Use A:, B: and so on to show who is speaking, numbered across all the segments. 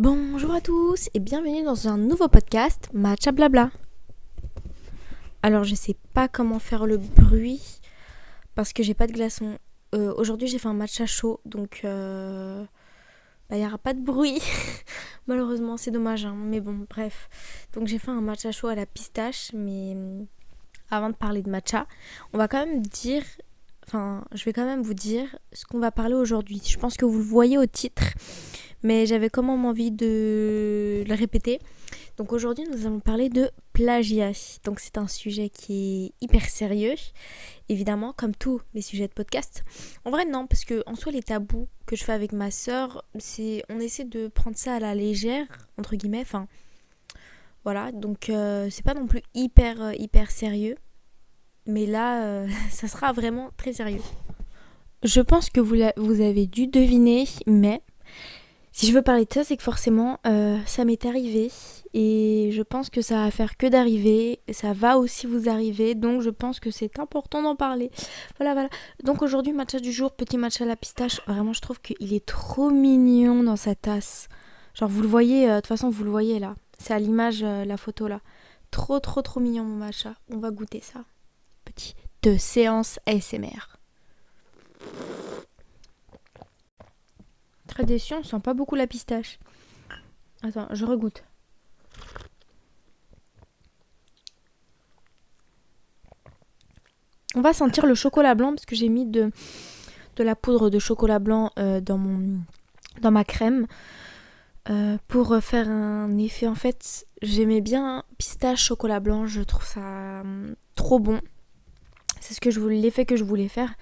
A: Bonjour à tous et bienvenue dans un nouveau podcast Matcha Blabla. Alors je sais pas comment faire le bruit parce que j'ai pas de glaçon. Aujourd'hui j'ai fait un matcha chaud donc il y aura pas de bruit. Malheureusement c'est dommage mais bon bref. Donc j'ai fait un matcha chaud à la pistache mais avant de parler de matcha, on va quand même dire... je vais quand même vous dire ce qu'on va parler aujourd'hui. Je pense que vous le voyez au titre, mais j'avais quand même envie de le répéter. Donc aujourd'hui, nous allons parler de plagiat. Donc c'est un sujet qui est hyper sérieux, évidemment, comme tous les sujets de podcast. En vrai, non, parce que en soi, les tabous que je fais avec ma sœur, on essaie de prendre ça à la légère, entre guillemets. Enfin, voilà, donc c'est pas non plus hyper sérieux. Mais là, ça sera vraiment très sérieux. Je pense que vous avez dû deviner, mais si je veux parler de ça, c'est que forcément, ça m'est arrivé. Et je pense que ça va faire que d'arriver. Ça va aussi vous arriver. Donc je pense que c'est important d'en parler. Voilà. Donc aujourd'hui, matcha du jour, petit matcha à la pistache. Vraiment, je trouve qu'il est trop mignon dans sa tasse. Genre, vous le voyez, de toute façon, vous le voyez là. C'est à l'image, la photo là. Trop mignon mon matcha. On va goûter ça. Petite séance ASMR. Très déçu, on sent pas beaucoup la pistache. Attends, je regoute. On va sentir le chocolat blanc parce que j'ai mis de la poudre de chocolat blanc dans ma crème pour faire un effet. En fait, j'aimais bien pistache chocolat blanc, je trouve ça trop bon. C'est l'effet que je voulais faire.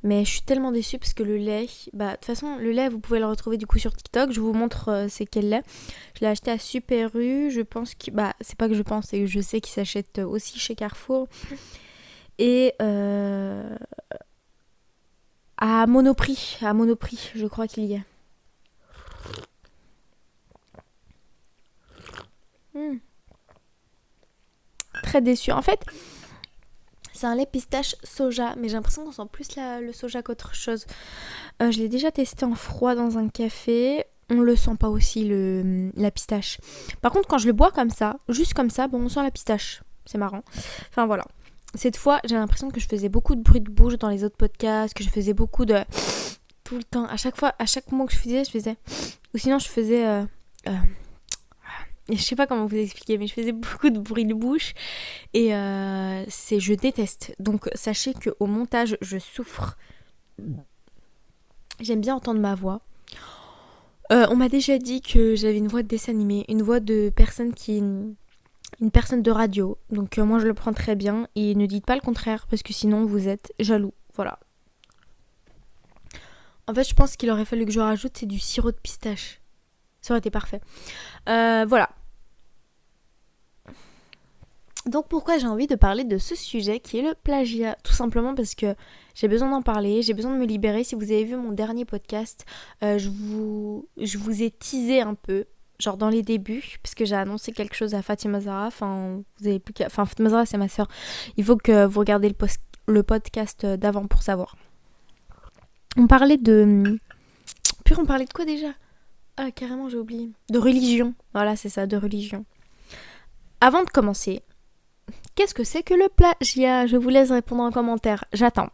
A: Mais je suis tellement déçue parce que le lait, de toute façon, le lait, vous pouvez le retrouver du coup sur TikTok. Je vous montre c'est quel lait. Je l'ai acheté à Super U. Je pense que, c'est pas que je pense, c'est que je sais qu'il s'achète aussi chez Carrefour. Et à Monoprix, je crois qu'il y a. Très déçue. En fait, c'est un lait pistache soja, mais j'ai l'impression qu'on sent plus le soja qu'autre chose. Je l'ai déjà testé en froid dans un café. On le sent pas aussi, la pistache. Par contre, quand je le bois comme ça, juste comme ça, on sent la pistache. C'est marrant. Enfin voilà. Cette fois, j'ai l'impression que je faisais beaucoup de bruit de bouche dans les autres podcasts, que je faisais beaucoup de... Tout le temps. À chaque mot que je faisais... Ou sinon, je faisais... je sais pas comment vous expliquer, mais je faisais beaucoup de bruit de bouche. Et je déteste. Donc, sachez qu'au montage, je souffre. J'aime bien entendre ma voix. On m'a déjà dit que j'avais une voix de dessin animé, une voix de personne une personne de radio. Donc moi je le prends très bien et ne dites pas le contraire parce que sinon vous êtes jaloux. Voilà. En fait je pense qu'il aurait fallu que je rajoute c'est du sirop de pistache. Ça aurait été parfait. Voilà. Donc pourquoi j'ai envie de parler de ce sujet qui est le plagiat? Tout simplement parce que j'ai besoin d'en parler, j'ai besoin de me libérer. Si vous avez vu mon dernier podcast, je vous ai teasé un peu, genre dans les débuts, parce que j'ai annoncé quelque chose à Fatima Zahra. Fatima Zahra c'est ma soeur. Il faut que vous regardez le podcast d'avant pour savoir. On parlait de... Puis on parlait de quoi déjà? Ah carrément j'ai oublié. De religion. Voilà c'est ça, de religion. Avant de commencer... Qu'est-ce que c'est que le plagiat? Je vous laisse répondre en commentaire. J'attends.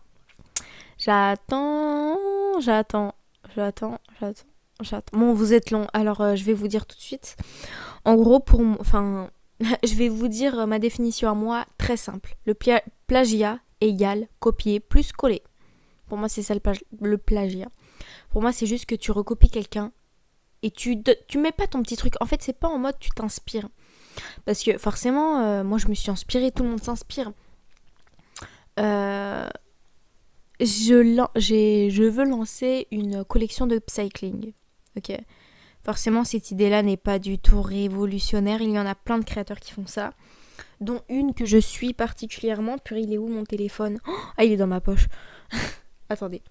A: Bon, vous êtes long, alors je vais vous dire tout de suite. En gros, je vais vous dire ma définition à moi, très simple. Le plagiat égale copier plus coller. Pour moi, c'est ça le plagiat. Pour moi, c'est juste que tu recopies quelqu'un et tu mets pas ton petit truc. En fait, c'est pas en mode tu t'inspires. Parce que forcément, moi je me suis inspirée, tout le monde s'inspire. Je veux lancer une collection de upcycling. Ok. Forcément, cette idée-là n'est pas du tout révolutionnaire. Il y en a plein de créateurs qui font ça. Dont une que je suis particulièrement. Purée, il est où mon téléphone? Ah, il est dans ma poche. Attendez.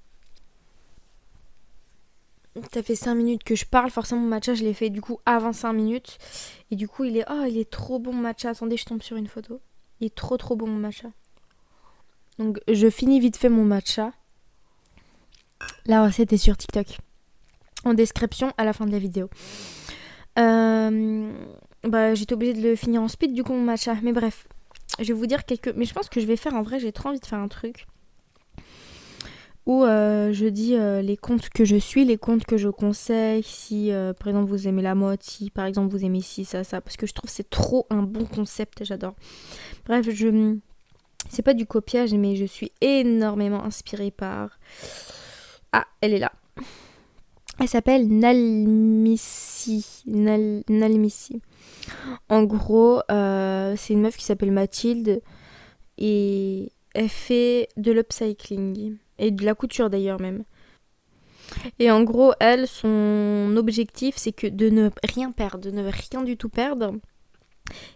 A: Ça fait 5 minutes que je parle. Forcément, mon matcha, je l'ai fait du coup avant 5 minutes. Et du coup, il est trop bon mon matcha. Attendez, je tombe sur une photo. Il est trop bon mon matcha. Donc, je finis vite fait mon matcha. La recette est sur TikTok. En description à la fin de la vidéo. Euh, j'étais obligée de le finir en speed du coup mon matcha. Mais bref, je vais vous dire quelques... Mais je pense que je vais faire en vrai, j'ai trop envie de faire un truc où je dis les comptes que je suis, les comptes que je conseille, si par exemple vous aimez la mode, si par exemple vous aimez ci, ça, parce que je trouve que c'est trop un bon concept, j'adore. Bref, c'est pas du copiage, mais je suis énormément inspirée par... Ah, elle est là. Elle s'appelle Nalmissi. Nalmissi. En gros, c'est une meuf qui s'appelle Mathilde et elle fait de l'upcycling et de la couture d'ailleurs même. Et en gros, elle, son objectif, c'est que de ne rien perdre, de ne rien du tout perdre.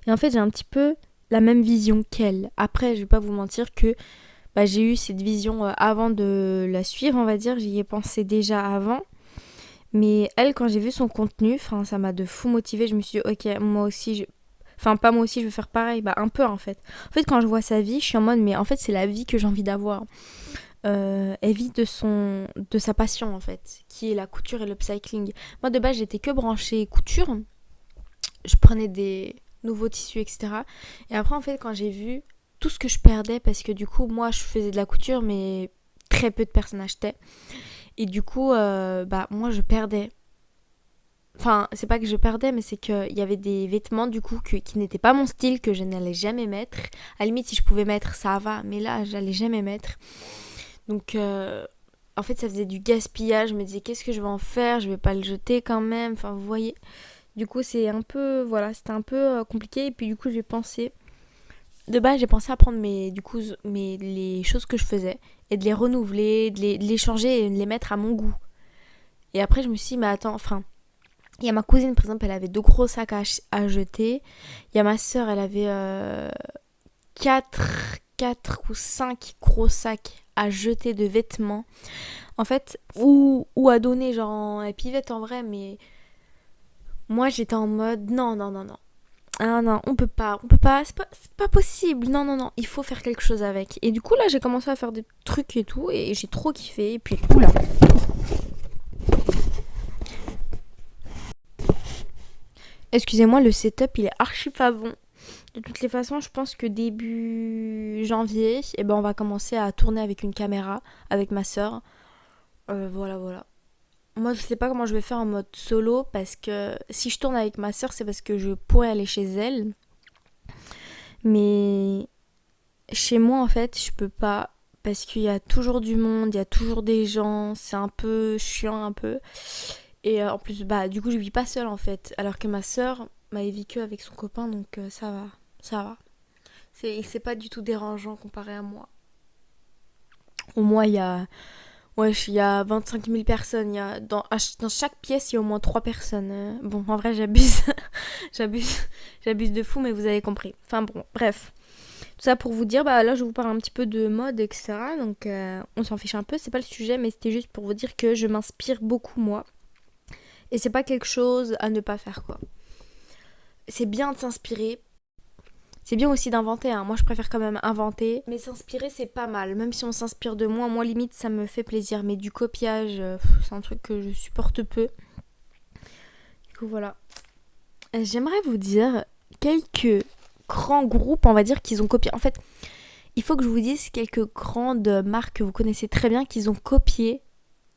A: Et en fait, j'ai un petit peu la même vision qu'elle. Après, je vais pas vous mentir que j'ai eu cette vision avant de la suivre, on va dire. J'y ai pensé déjà avant. Mais elle, quand j'ai vu son contenu, ça m'a de fou motivée. Je me suis dit, ok, moi aussi, enfin, pas moi aussi, je veux faire pareil. Un peu en fait. En fait, quand je vois sa vie, je suis en mode, mais en fait, c'est la vie que j'ai envie d'avoir. Elle vit de sa passion en fait, qui est la couture et l'upcycling. Moi, de base, j'étais que branchée couture. Je prenais des nouveaux tissus, etc. Et après, en fait, quand j'ai vu tout ce que je perdais, parce que du coup, moi, je faisais de la couture, mais très peu de personnes achetaient. Et du coup, moi, je perdais. Enfin, c'est pas que je perdais, mais c'est qu'il y avait des vêtements, du coup, qui n'étaient pas mon style, que je n'allais jamais mettre. À la limite, si je pouvais mettre, ça va, mais là, j'allais jamais mettre. Donc, en fait, ça faisait du gaspillage. Je me disais, qu'est-ce que je vais en faire? Je vais pas le jeter quand même. Enfin, vous voyez. Du coup, c'est un peu, voilà, c'était un peu compliqué. Et puis, du coup, j'ai pensé, de base, j'ai pensé à prendre les choses que je faisais et de les renouveler, de les changer et de les mettre à mon goût. Et après, je me suis dit, mais attends, enfin, il y a ma cousine, par exemple, elle avait 2 gros sacs à jeter. Il y a ma soeur, elle avait 4 ou 5 gros sacs à jeter de vêtements. En fait, ou à donner, genre en épivette en vrai, mais moi j'étais en mode non, non, non, non. Ah non, on peut pas, c'est pas possible. Non, non, non, il faut faire quelque chose avec. Et du coup, là, j'ai commencé à faire des trucs et tout, et j'ai trop kiffé. Et puis, oula. Excusez-moi, le setup, il est archi pas bon. De toutes les façons, je pense que début janvier, on va commencer à tourner avec une caméra, avec ma soeur. Voilà, voilà. Moi, je sais pas comment je vais faire en mode solo parce que si je tourne avec ma soeur, c'est parce que je pourrais aller chez elle. Mais chez moi, en fait, je peux pas parce qu'il y a toujours du monde, il y a toujours des gens, c'est un peu chiant un peu. Et en plus, du coup, je vis pas seule en fait. Alors que ma soeur m'avait vécu avec son copain, donc ça va, ça va. C'est pas du tout dérangeant comparé à moi. Au moins, il y a 25 000 personnes. Dans chaque pièce, il y a au moins 3 personnes. Bon, en vrai, j'abuse. j'abuse. J'abuse de fou, mais vous avez compris. Enfin bon, bref. Tout ça pour vous dire, là, je vous parle un petit peu de mode, etc. Donc, on s'en fiche un peu. C'est pas le sujet, mais c'était juste pour vous dire que je m'inspire beaucoup, moi. Et c'est pas quelque chose à ne pas faire, quoi. C'est bien de s'inspirer. C'est bien aussi d'inventer, hein. Moi je préfère quand même inventer. Mais s'inspirer c'est pas mal. Même si on s'inspire de moi limite ça me fait plaisir. Mais du copiage, c'est un truc que je supporte peu. Du coup voilà. J'aimerais vous dire quelques grands groupes, on va dire, qu'ils ont copié. En fait, il faut que je vous dise quelques grandes marques que vous connaissez très bien, qu'ils ont copié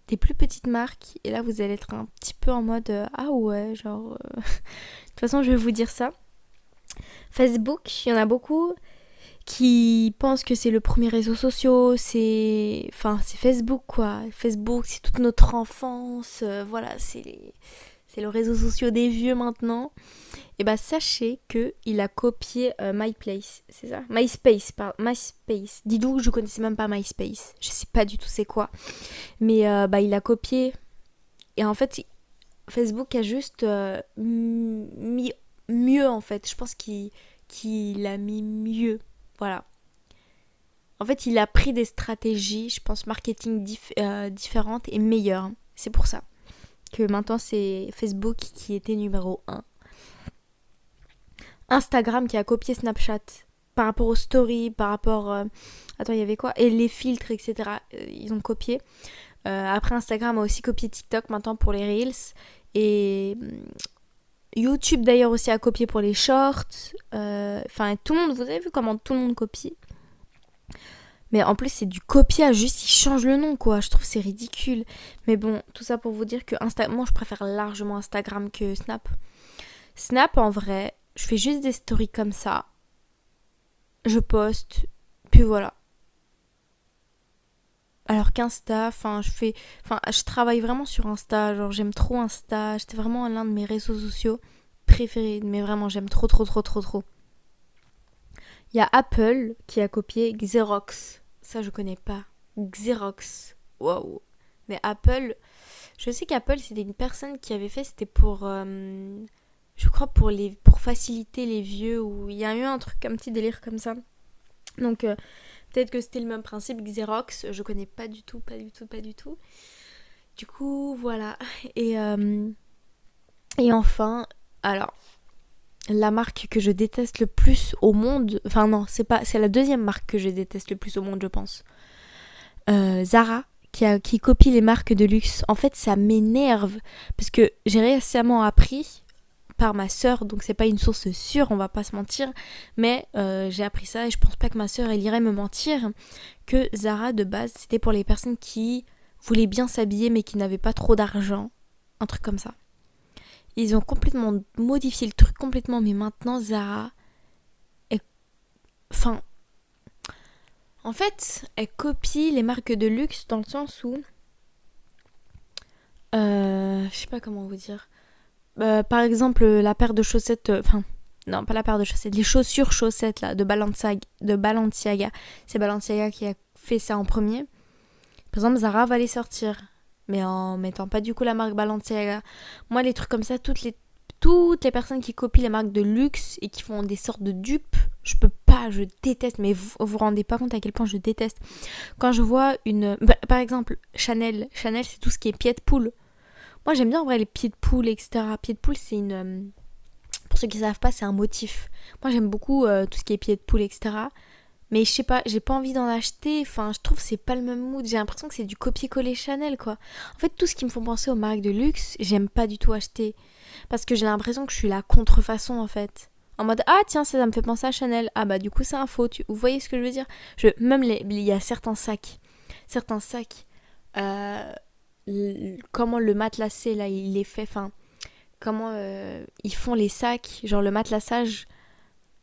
A: des plus petites marques. Et là vous allez être un petit peu en mode ah ouais, genre... De toute façon je vais vous dire ça. Facebook, il y en a beaucoup qui pensent que c'est le premier réseau social, c'est Facebook quoi. Facebook, c'est toute notre enfance, voilà, c'est le réseau social des vieux maintenant. Et sachez que il a copié MyPlace, c'est ça MySpace, pardon, MySpace. Dis-donc, je connaissais même pas MySpace. Je sais pas du tout c'est quoi. Mais il a copié. Et en fait, Facebook a juste mis mieux en fait. Je pense qu'il a mis mieux. Voilà. En fait, il a pris des stratégies, je pense, marketing différentes et meilleures. C'est pour ça que maintenant, c'est Facebook qui était numéro 1. Instagram qui a copié Snapchat par rapport aux stories, par rapport... Attends, il y avait quoi? Et les filtres, etc. Ils ont copié. Après, Instagram a aussi copié TikTok maintenant pour les Reels. Et YouTube d'ailleurs aussi a copié pour les shorts. Enfin, tout le monde, vous avez vu comment tout le monde copie. Mais en plus, c'est du copiage, juste ils changent le nom, quoi. Je trouve que c'est ridicule. Mais bon, tout ça pour vous dire que moi, je préfère largement Instagram que Snap. Snap, en vrai, je fais juste des stories comme ça. Je poste, puis voilà. Alors qu'Insta, je travaille vraiment sur Insta. Genre, j'aime trop Insta. C'était vraiment l'un de mes réseaux sociaux préférés. Mais vraiment, j'aime trop, trop, trop, trop, trop. Il y a Apple qui a copié Xerox. Ça, je connais pas. Xerox. Waouh. Mais Apple, je sais qu'Apple, c'était une personne qui avait fait, c'était pour, je crois, pour faciliter les vieux, ou il y a eu un truc, un petit délire comme ça. Donc, peut-être que c'était le même principe, Xerox, je connais pas du tout, pas du tout, pas du tout. Du coup, voilà. Et enfin, alors, la marque que je déteste le plus au monde, enfin non, c'est la deuxième marque que je déteste le plus au monde, je pense. Zara, qui copie les marques de luxe. En fait, ça m'énerve, parce que j'ai récemment appris par ma sœur, donc c'est pas une source sûre, on va pas se mentir, mais j'ai appris ça et je pense pas que ma sœur elle irait me mentir, que Zara de base c'était pour les personnes qui voulaient bien s'habiller mais qui n'avaient pas trop d'argent, un truc comme ça. Ils ont complètement modifié le truc complètement, mais maintenant Zara est... Enfin... En fait, elle copie les marques de luxe dans le sens où... je sais pas comment vous dire. Par exemple, la paire de chaussettes... non, pas la paire de chaussettes. Les chaussures chaussettes, là, de Balenciaga. C'est Balenciaga qui a fait ça en premier. Par exemple, Zara va les sortir. Mais en mettant pas du coup la marque Balenciaga. Moi, les trucs comme ça, toutes les personnes qui copient les marques de luxe et qui font des sortes de dupes, je peux pas, je déteste. Mais vous rendez pas compte à quel point je déteste. Quand je vois par exemple, Chanel, c'est tout ce qui est pied de poule. Moi, j'aime bien en vrai les pieds de poule, etc. Pied de poule, c'est une... Pour ceux qui ne savent pas, c'est un motif. Moi, j'aime beaucoup tout ce qui est pieds de poule, etc. Mais je sais pas, j'ai pas envie d'en acheter. Enfin, je trouve que c'est pas le même mood. J'ai l'impression que c'est du copier-coller Chanel, quoi. En fait, tout ce qui me font penser aux marques de luxe, j'aime pas du tout acheter. Parce que j'ai l'impression que je suis la contrefaçon, en fait. En mode, ah tiens, ça me fait penser à Chanel. Ah bah du coup, c'est un faux. Vous voyez ce que je veux dire? Même il y a certains sacs. Comment le matelassé, là, il est fait. Enfin, comment ils font les sacs. Genre le matelassage,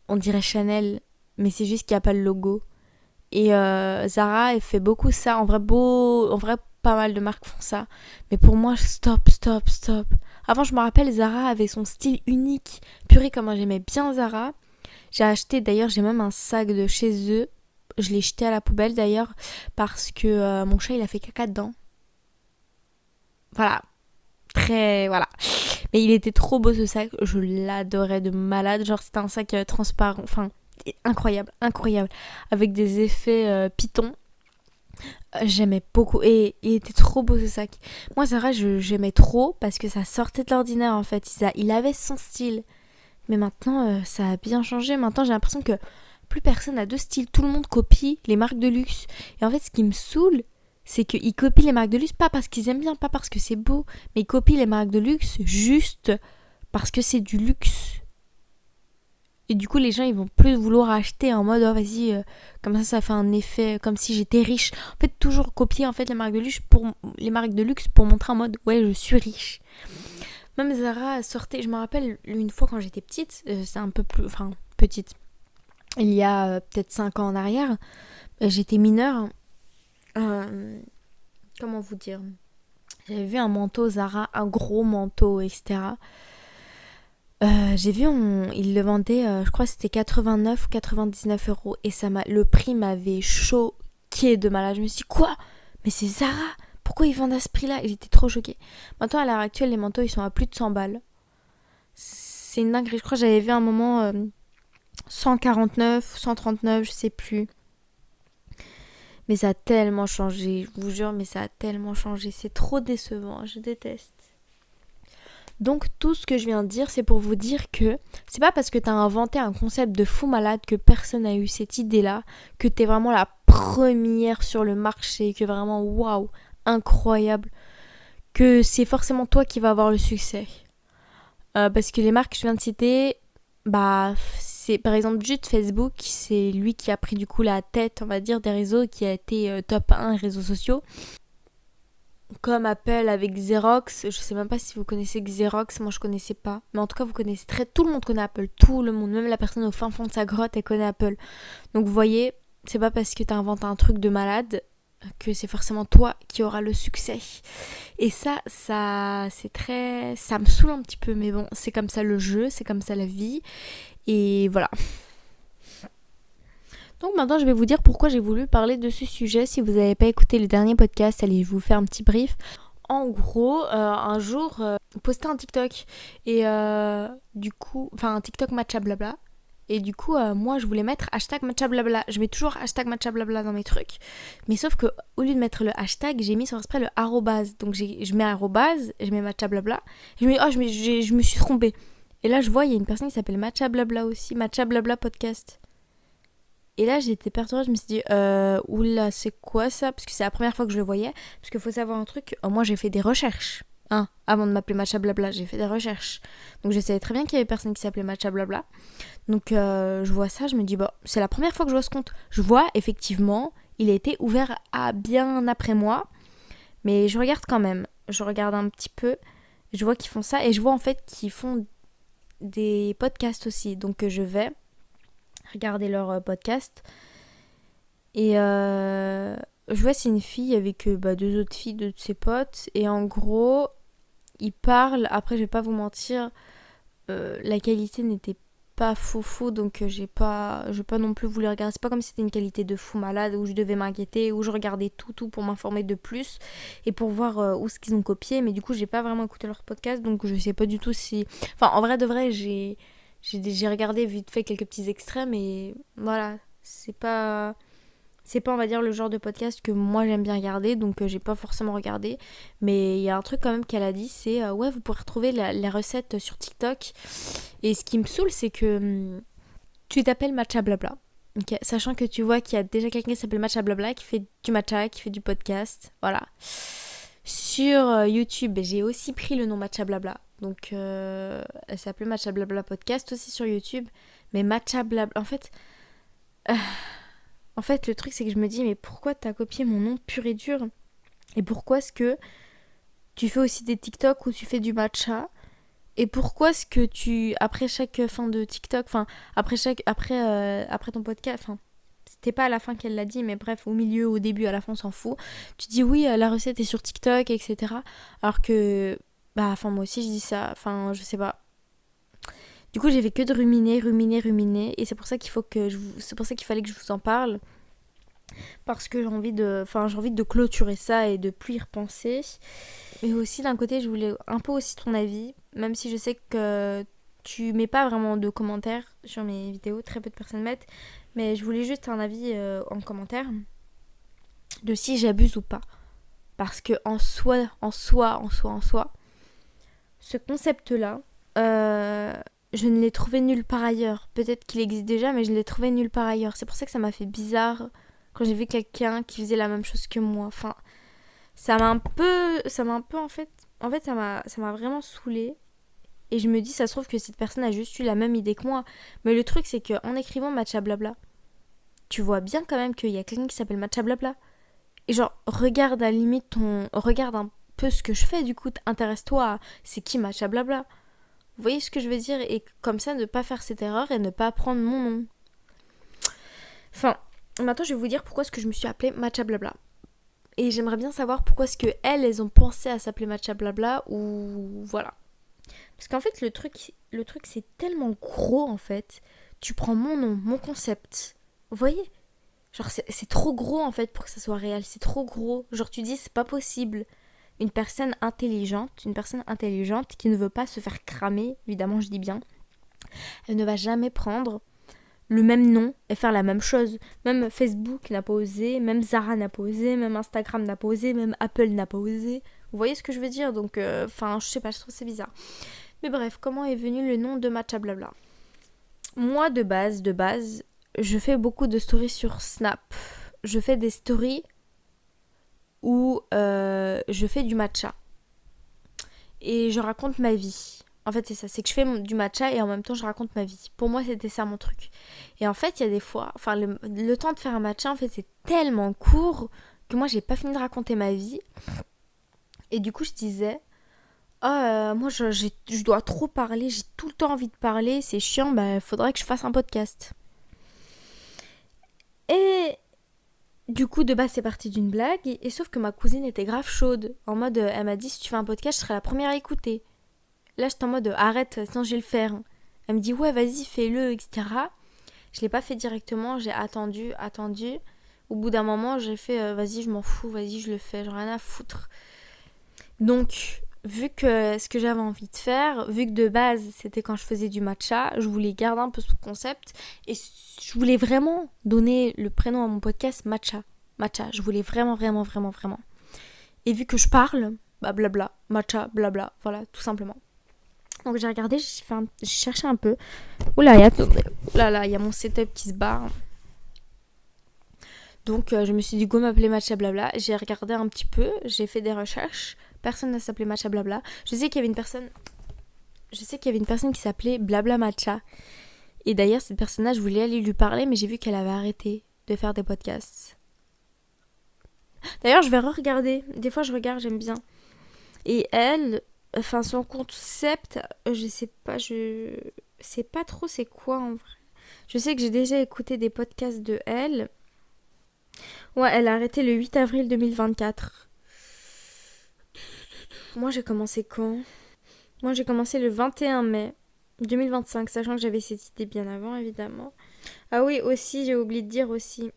A: on dirait Chanel. Mais c'est juste qu'il n'y a pas le logo. Et Zara, elle fait beaucoup ça. En vrai, pas mal de marques font ça. Mais pour moi, stop. Avant, je me rappelle, Zara avait son style unique. Purée, comment j'aimais bien Zara. D'ailleurs, j'ai même un sac de chez eux. Je l'ai jeté à la poubelle, d'ailleurs, parce que mon chat, il a fait caca dedans. Voilà. Voilà. Mais il était trop beau, ce sac. Je l'adorais de malade. Genre, c'était un sac transparent. Enfin... incroyable, avec des effets Python. J'aimais beaucoup et il était trop beau ce sac. Moi Zara, j'aimais trop parce que ça sortait de l'ordinaire en fait. Il avait son style. Mais maintenant ça a bien changé. Maintenant j'ai l'impression que plus personne n'a de style. Tout le monde copie les marques de luxe. Et en fait ce qui me saoule, c'est qu'ils copient les marques de luxe pas parce qu'ils aiment bien, pas parce que c'est beau, mais ils copient les marques de luxe juste parce que c'est du luxe. Et du coup, les gens, ils vont plus vouloir acheter en mode, oh vas-y, comme ça fait un effet comme si j'étais riche. En fait, toujours copier en fait les marques de luxe pour montrer en mode, ouais, je suis riche. Même Zara sortait, je me rappelle une fois quand j'étais petite, c'est un peu plus, enfin, petite, il y a peut-être 5 ans en arrière, j'étais mineure. Comment vous dire? J'avais vu un manteau Zara, un gros manteau, etc. J'ai vu, il le vendait, je crois que c'était 89 ou 99 euros. Et le prix m'avait choquée de malade. Je me suis dit, quoi? Mais c'est Zara? Pourquoi ils vendent à ce prix-là? Et j'étais trop choquée. Maintenant, à l'heure actuelle, les manteaux, ils sont à plus de 100 balles. C'est une dinguerie. Je crois que j'avais vu un moment 149, 139, je sais plus. Mais ça a tellement changé. Je vous jure, mais ça a tellement changé. C'est trop décevant. Je déteste. Donc tout ce que je viens de dire, c'est pour vous dire que c'est pas parce que t'as inventé un concept de fou malade que personne n'a eu cette idée-là, que t'es vraiment la première sur le marché, que vraiment waouh, incroyable, que c'est forcément toi qui vas avoir le succès. Parce que les marques que je viens de citer, bah, c'est par exemple juste Facebook, c'est lui qui a pris du coup la tête, on va dire, des réseaux, qui a été top 1 réseaux sociaux. Comme Apple avec Xerox, je sais même pas si vous connaissez Xerox, moi je connaissais pas. Mais en tout cas, vous connaissez tout le monde connaît Apple, tout le monde, même la personne au fin fond de sa grotte, elle connaît Apple. Donc vous voyez, c'est pas parce que tu inventes un truc de malade que c'est forcément toi qui auras le succès. Et ça c'est très, ça me saoule un petit peu, mais bon, c'est comme ça le jeu, c'est comme ça la vie, et voilà. Donc maintenant, je vais vous dire pourquoi j'ai voulu parler de ce sujet. Si vous n'avez pas écouté le dernier podcast, allez, je vous faire un petit brief. En gros, un jour, posté un TikTok et du coup, enfin un TikTok matcha blabla. Et du coup, moi, je voulais mettre hashtag matcha blabla. Je mets toujours hashtag matcha blabla dans mes trucs. Mais sauf que au lieu de mettre le hashtag, j'ai mis sur exprès le arrobase. Donc je mets arrobase, je mets matcha blabla. Je me dis, oh, je me suis trompée. Et là, je vois, il y a une personne qui s'appelle matcha blabla aussi, matcha blabla podcast. Et là, j'étais perturbée, je me suis dit, oula, c'est quoi ça? Parce que c'est la première fois que je le voyais. Parce qu'il faut savoir un truc, moi j'ai fait des recherches. Hein, avant de m'appeler Matcha Blabla, j'ai fait des recherches. Donc je savais très bien qu'il y avait personne qui s'appelait Matcha Blabla. Donc je vois ça, je me dis, bon, c'est la première fois que je vois ce compte. Je vois, effectivement, il a été ouvert à bien après moi. Mais je regarde quand même. Je regarde un petit peu. Je vois qu'ils font ça. Et je vois en fait qu'ils font des podcasts aussi. Donc je vais regarder leur podcast. Et je vois c'est une fille avec deux autres filles de ses potes. Et en gros, ils parlent. Après, je vais pas vous mentir, la qualité n'était pas fou. Donc j'ai pas non plus voulu regarder. C'est pas comme si c'était une qualité de fou malade où je devais m'inquiéter, où je regardais tout pour m'informer de plus et pour voir où ce qu'ils ont copié. Mais du coup, j'ai pas vraiment écouté leur podcast. Donc je sais pas du tout si... Enfin, en vrai de vrai, j'ai regardé vite fait quelques petits extraits, mais voilà, c'est pas, on va dire, le genre de podcast que moi j'aime bien regarder, donc j'ai pas forcément regardé. Mais il y a un truc quand même qu'elle a dit, c'est ouais, vous pourrez retrouver les recettes sur TikTok. Et ce qui me saoule, c'est que tu t'appelles Matcha Blabla. Okay. Sachant que tu vois qu'il y a déjà quelqu'un qui s'appelle Matcha Blabla, qui fait du matcha, qui fait du podcast, voilà. Sur YouTube, j'ai aussi pris le nom Matcha Blabla. Donc, elle s'appelait Matcha Blabla Podcast aussi sur YouTube. Mais Matcha Blabla... En fait, le truc, c'est que je me dis, mais pourquoi t'as copié mon nom pur et dur? Et pourquoi est-ce que tu fais aussi des TikTok où tu fais du matcha? Et pourquoi est-ce que tu... Après chaque fin de TikTok, enfin, après ton podcast, enfin... C'était pas à la fin qu'elle l'a dit, mais bref, au milieu, au début, à la fin, on s'en fout. Tu dis oui, la recette est sur TikTok, etc. Alors que, bah, enfin, moi aussi, je dis ça. Enfin, je sais pas. Du coup, j'ai fait que de ruminer. Et c'est pour ça c'est pour ça qu'il fallait que je vous en parle. Parce que j'ai envie de clôturer ça et de plus y repenser. Mais aussi, d'un côté, je voulais un peu aussi ton avis. Même si je sais que tu mets pas vraiment de commentaires sur mes vidéos. Très peu de personnes mettent. Mais je voulais juste un avis en commentaire de si j'abuse ou pas. Parce que en soi, ce concept-là, je ne l'ai trouvé nulle part ailleurs. Peut-être qu'il existe déjà, mais je l'ai trouvé nulle part ailleurs. C'est pour ça que ça m'a fait bizarre quand j'ai vu quelqu'un qui faisait la même chose que moi. Enfin, ça m'a un peu en fait, ça m'a vraiment saoulée. Et je me dis, ça se trouve que cette personne a juste eu la même idée que moi. Mais le truc, c'est qu'en écrivant Matcha Blabla, tu vois bien quand même qu'il y a quelqu'un qui s'appelle Matcha Blabla. Et genre, regarde à la limite regarde un peu ce que je fais, du coup, intéresse-toi à c'est qui Matcha Blabla. Vous voyez ce que je veux dire? Et comme ça, ne pas faire cette erreur et ne pas prendre mon nom. Enfin, maintenant, je vais vous dire pourquoi est-ce que je me suis appelée Matcha Blabla. Et j'aimerais bien savoir pourquoi est-ce que elles ont pensé à s'appeler Matcha Blabla ou voilà. Parce qu'en fait, le truc c'est tellement gros, en fait. Tu prends mon nom, mon concept. Vous voyez? Genre, c'est trop gros, en fait, pour que ça soit réel. C'est trop gros. Genre, tu dis, c'est pas possible. Une personne intelligente qui ne veut pas se faire cramer, évidemment, je dis bien, elle ne va jamais prendre le même nom et faire la même chose. Même Facebook n'a pas osé, même Zara n'a pas osé, même Instagram n'a pas osé, même Apple n'a pas osé. Vous voyez ce que je veux dire? Donc, je sais pas, je trouve c'est bizarre. Mais bref, comment est venu le nom de Matcha Blabla? Moi, de base, je fais beaucoup de stories sur Snap. Je fais des stories où je fais du matcha. Et je raconte ma vie. En fait, c'est ça, c'est que je fais du matcha et en même temps, je raconte ma vie. Pour moi, c'était ça mon truc. Et en fait, il y a des fois, enfin, le temps de faire un matcha, en fait, c'est tellement court que moi, j'ai pas fini de raconter ma vie. Et du coup, je disais, moi, je dois trop parler, j'ai tout le temps envie de parler, c'est chiant, bah, faudrait que je fasse un podcast. Et du coup, de base, c'est parti d'une blague, et sauf que ma cousine était grave chaude. En mode, elle m'a dit, si tu fais un podcast, je serai la première à écouter. Là, j'étais en mode, arrête, sinon je vais le faire. Elle me dit, ouais, vas-y, fais-le, etc. Je l'ai pas fait directement, j'ai attendu. Au bout d'un moment, j'ai fait, vas-y, je m'en fous, vas-y, je le fais, j'en ai rien à foutre. Donc, vu que ce que j'avais envie de faire, vu que de base, c'était quand je faisais du matcha, je voulais garder un peu ce concept et je voulais vraiment donner le prénom à mon podcast Matcha. Matcha, je voulais vraiment. Et vu que je parle, bah blabla, matcha, blabla, voilà, tout simplement. Donc j'ai regardé, j'ai cherché un peu. Oula, il y a mon setup qui se barre. Donc je me suis dit go m'appeler Matcha Blabla. J'ai regardé un petit peu, j'ai fait des recherches. Personne ne s'appelait Matcha Blabla. Je sais qu'il y avait une personne qui s'appelait Blabla Matcha. Et d'ailleurs cette personne-là, je voulais aller lui parler, mais j'ai vu qu'elle avait arrêté de faire des podcasts. D'ailleurs je vais re-regarder. Des fois je regarde, j'aime bien. Et elle, enfin son concept, je sais pas trop c'est quoi en vrai. Je sais que j'ai déjà écouté des podcasts de elle. Ouais, elle a arrêté le 8 avril 2024. Moi, j'ai commencé quand ? Moi, j'ai commencé le 21 mai 2025, sachant que j'avais cette idée bien avant, évidemment. Ah oui, aussi, j'ai oublié de dire aussi.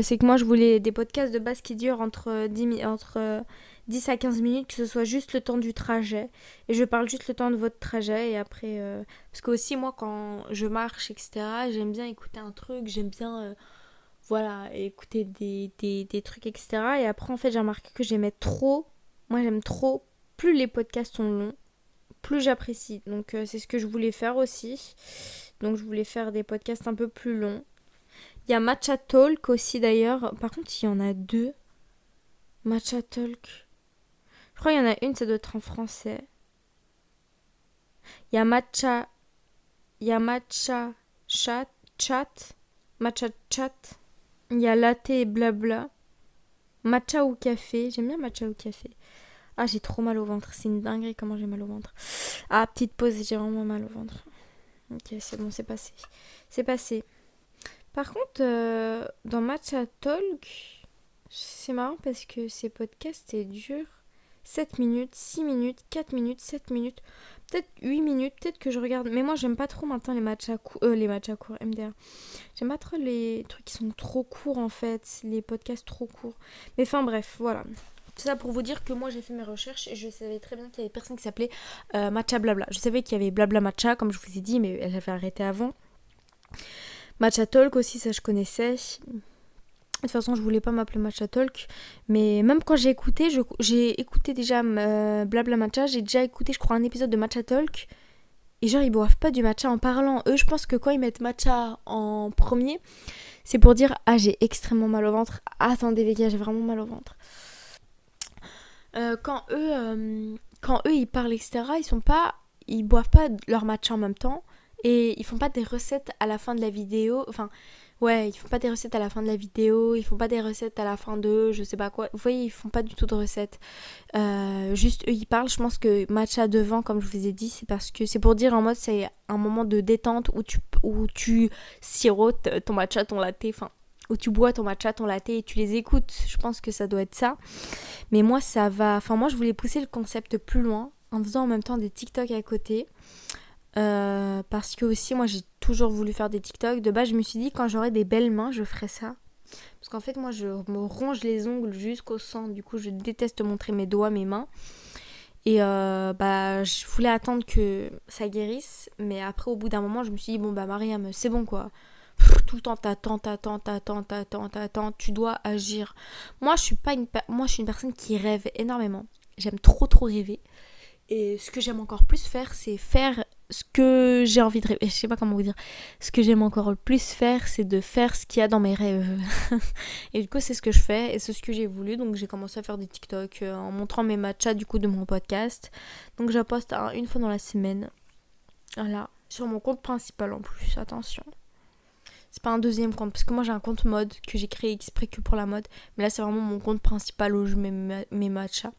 A: C'est que moi, je voulais des podcasts de base qui durent entre 10 à 15 minutes, que ce soit juste le temps du trajet. Et je parle juste le temps de votre trajet. Et après... Parce que aussi, moi, quand je marche, etc., j'aime bien écouter un truc, j'aime bien... Voilà, écouter des trucs, etc. Et après, en fait, j'ai remarqué que j'aimais trop. Moi, j'aime trop. Plus les podcasts sont longs, plus j'apprécie. Donc, c'est ce que je voulais faire aussi. Donc, je voulais faire des podcasts un peu plus longs. Il y a Matcha Talk aussi, d'ailleurs. Par contre, il y en a deux. Matcha Talk. Je crois qu'il y en a une, ça doit être en français. Il y a Matcha Chat. Matcha Chat. Il y a latte et blabla. Matcha ou café. J'aime bien matcha ou café. Ah, j'ai trop mal au ventre. C'est une dinguerie comment j'ai mal au ventre. Ah, petite pause, j'ai vraiment mal au ventre. Ok, c'est bon, c'est passé. C'est passé. Par contre, dans Matcha Talk, c'est marrant parce que ces podcasts, c'est dur. 7 minutes, 6 minutes, 4 minutes, 7 minutes, peut-être 8 minutes, peut-être que je regarde. Mais moi, j'aime pas trop maintenant les matchas courts, MDR. J'aime pas trop les trucs qui sont trop courts en fait, les podcasts trop courts. Mais enfin bref, voilà. C'est ça pour vous dire que moi j'ai fait mes recherches et je savais très bien qu'il y avait personne qui s'appelait Matcha Blabla. Je savais qu'il y avait Blabla Matcha, comme je vous ai dit, mais elle avait arrêté avant. Matcha Talk aussi, ça je connaissais. De toute façon, je voulais pas m'appeler Matcha Talk, mais même quand j'ai écouté déjà Blabla Matcha, j'ai déjà écouté, je crois, un épisode de Matcha Talk. Et genre, ils boivent pas du matcha en parlant. Eux, je pense que quand ils mettent matcha en premier, c'est pour dire « Ah, j'ai extrêmement mal au ventre. Attendez les gars, j'ai vraiment mal au ventre. » Quand eux, ils parlent, etc., ils boivent pas leur matcha en même temps. Et ils font pas des recettes à la fin de la vidéo. Enfin, ouais, ils font pas des recettes à la fin de la vidéo. Ils font pas des recettes à la fin de je sais pas quoi. Vous voyez, ils font pas du tout de recettes. Juste eux, ils parlent. Je pense que matcha devant, comme je vous ai dit, c'est parce que c'est pour dire en mode c'est un moment de détente où tu sirotes ton matcha, ton latte. Enfin, où tu bois ton matcha, ton latte et tu les écoutes. Je pense que ça doit être ça. Mais moi, ça va. Enfin, moi, je voulais pousser le concept plus loin en faisant en même temps des TikTok à côté. Parce que aussi moi j'ai toujours voulu faire des TikTok. De base je me suis dit quand j'aurai des belles mains je ferai ça. Parce qu'en fait moi je me ronge les ongles jusqu'au sang. Du coup je déteste montrer mes doigts, mes mains. Et je voulais attendre que ça guérisse. Mais après au bout d'un moment je me suis dit bon bah Mariam c'est bon quoi. Tout le temps t'attends. Tu dois agir. Moi je suis une personne qui rêve énormément. J'aime trop rêver. Et ce que j'aime encore plus faire, c'est faire ce que j'ai envie de... Je sais pas comment vous dire. Ce que j'aime encore le plus faire, c'est de faire ce qu'il y a dans mes rêves. Et du coup, c'est ce que je fais et c'est ce que j'ai voulu. Donc, j'ai commencé à faire des TikTok en montrant mes matchas du coup de mon podcast. Donc, je poste une fois dans la semaine. Voilà. Sur mon compte principal en plus, attention. C'est pas un deuxième compte, parce que moi j'ai un compte mode que j'ai créé exprès que pour la mode. Mais là, c'est vraiment mon compte principal où je mets mes matchas.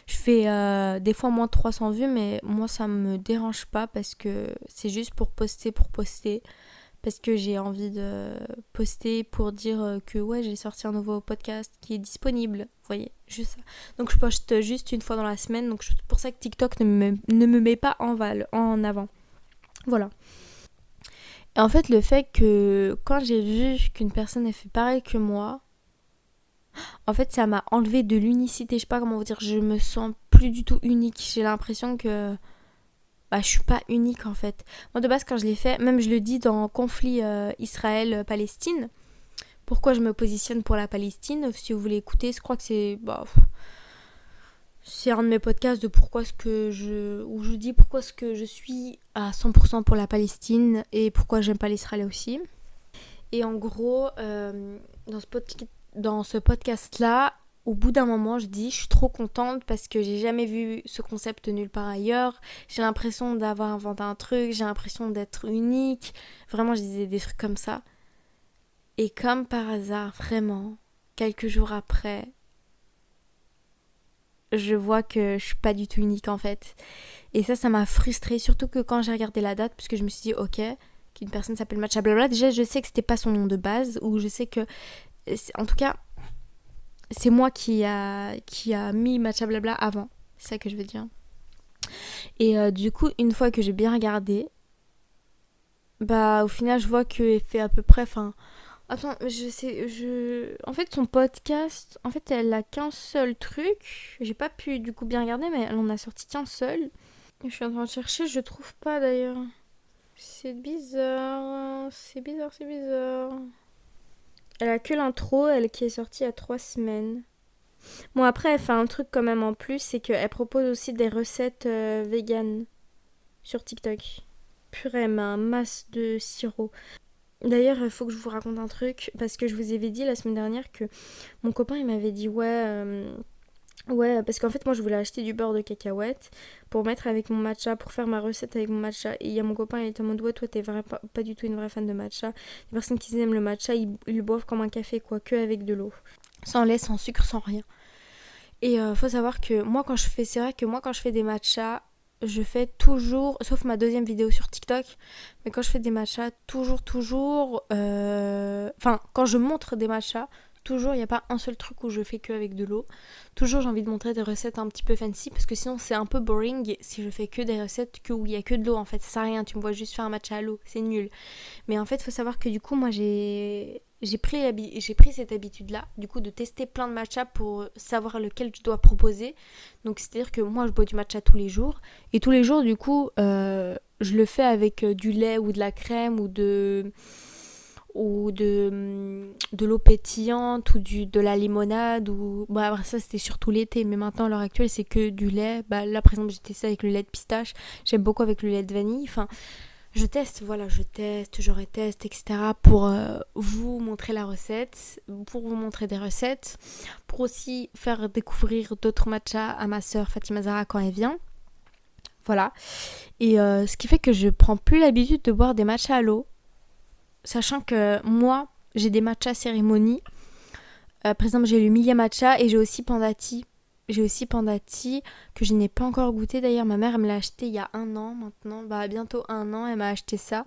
A: Je fais des fois moins de 300 vues, mais moi ça me dérange pas parce que c'est juste pour poster. Parce que j'ai envie de poster pour dire que ouais, j'ai sorti un nouveau podcast qui est disponible. Vous voyez, juste ça. Donc je poste juste une fois dans la semaine. Donc c'est pour ça que TikTok ne me met pas en avant. Voilà. Et en fait, le fait que quand j'ai vu qu'une personne a fait pareil que moi, en fait, ça m'a enlevé de l'unicité. Je sais pas comment vous dire. Je me sens plus du tout unique. J'ai l'impression que je suis pas unique en fait. Moi, de base, quand je l'ai fait, même je le dis dans conflit Israël-Palestine, pourquoi je me positionne pour la Palestine. Si vous voulez écouter, je crois que c'est un de mes podcasts de où je dis pourquoi est-ce que je suis à 100% pour la Palestine et pourquoi j'aime pas l'Israël aussi. Et en gros, dans ce podcast-là, au bout d'un moment, je suis trop contente parce que j'ai jamais vu ce concept nulle part ailleurs. J'ai l'impression d'avoir inventé un truc, j'ai l'impression d'être unique. Vraiment, je disais des trucs comme ça. Et comme par hasard, vraiment, quelques jours après, je vois que je suis pas du tout unique en fait. Et ça m'a frustrée, surtout que quand j'ai regardé la date, parce que je me suis dit, ok, qu'une personne s'appelle Matcha Blabla, déjà je sais que c'était pas son nom de base, ou je sais que, en tout cas, c'est moi qui a mis Matcha Blabla avant, c'est ça que je veux dire. Et du coup, une fois que j'ai bien regardé, au final je vois qu'elle fait à peu près, attends, en fait, son podcast, en fait, elle a qu'un seul truc. J'ai pas pu, du coup, bien regarder, mais elle en a sorti qu'un seul. Je suis en train de chercher, je trouve pas, d'ailleurs. C'est bizarre. C'est bizarre. Elle a que l'intro, elle qui est sortie il y a 3 semaines. Bon, après, elle fait un truc quand même en plus, c'est qu'elle propose aussi des recettes véganes sur TikTok. Purée, elle met un masse de sirop. D'ailleurs, il faut que je vous raconte un truc, parce que je vous avais dit la semaine dernière que mon copain, il m'avait dit, ouais, parce qu'en fait, moi, je voulais acheter du beurre de cacahuète pour mettre avec mon matcha, pour faire ma recette avec mon matcha. Et il y a mon copain, il était en mode, ouais, toi, t'es pas du tout une vraie fan de matcha. Les personnes qui aiment le matcha, ils le boivent comme un café, quoi, que avec de l'eau. Sans lait, sans sucre, sans rien. Et faut savoir que c'est vrai que moi, quand je fais des matchas, je fais toujours, sauf ma deuxième vidéo sur TikTok, mais quand je fais des matchas, toujours, quand je montre des matchas, toujours, il n'y a pas un seul truc où je fais que avec de l'eau. Toujours, j'ai envie de montrer des recettes un petit peu fancy, parce que sinon, c'est un peu boring si je fais que des recettes où il n'y a que de l'eau, en fait. Ça sert à rien, tu me vois juste faire un matcha à l'eau, c'est nul. Mais en fait, il faut savoir que du coup, moi, j'ai pris cette habitude-là, du coup, de tester plein de matchas pour savoir lequel je dois proposer. Donc, c'est-à-dire que moi, je bois du matcha tous les jours. Et tous les jours, du coup, je le fais avec du lait ou de la crème ou de l'eau pétillante ou de la limonade. Après, ça, c'était surtout l'été. Mais maintenant, à l'heure actuelle, c'est que du lait. Là, par exemple, j'ai testé avec le lait de pistache. J'aime beaucoup avec le lait de vanille. Enfin... je teste, je reteste, etc. pour vous montrer la recette, pour vous montrer des recettes, pour aussi faire découvrir d'autres matchas à ma sœur Fatima Zahra quand elle vient. Voilà. Et ce qui fait que je prends plus l'habitude de boire des matchas à l'eau, sachant que moi, j'ai des matchas cérémonie. Par exemple, j'ai le Millia Matcha et j'ai aussi Pandati. Que je n'ai pas encore goûté. D'ailleurs, ma mère elle me l'a acheté il y a 1 an maintenant. Bientôt 1 an, elle m'a acheté ça.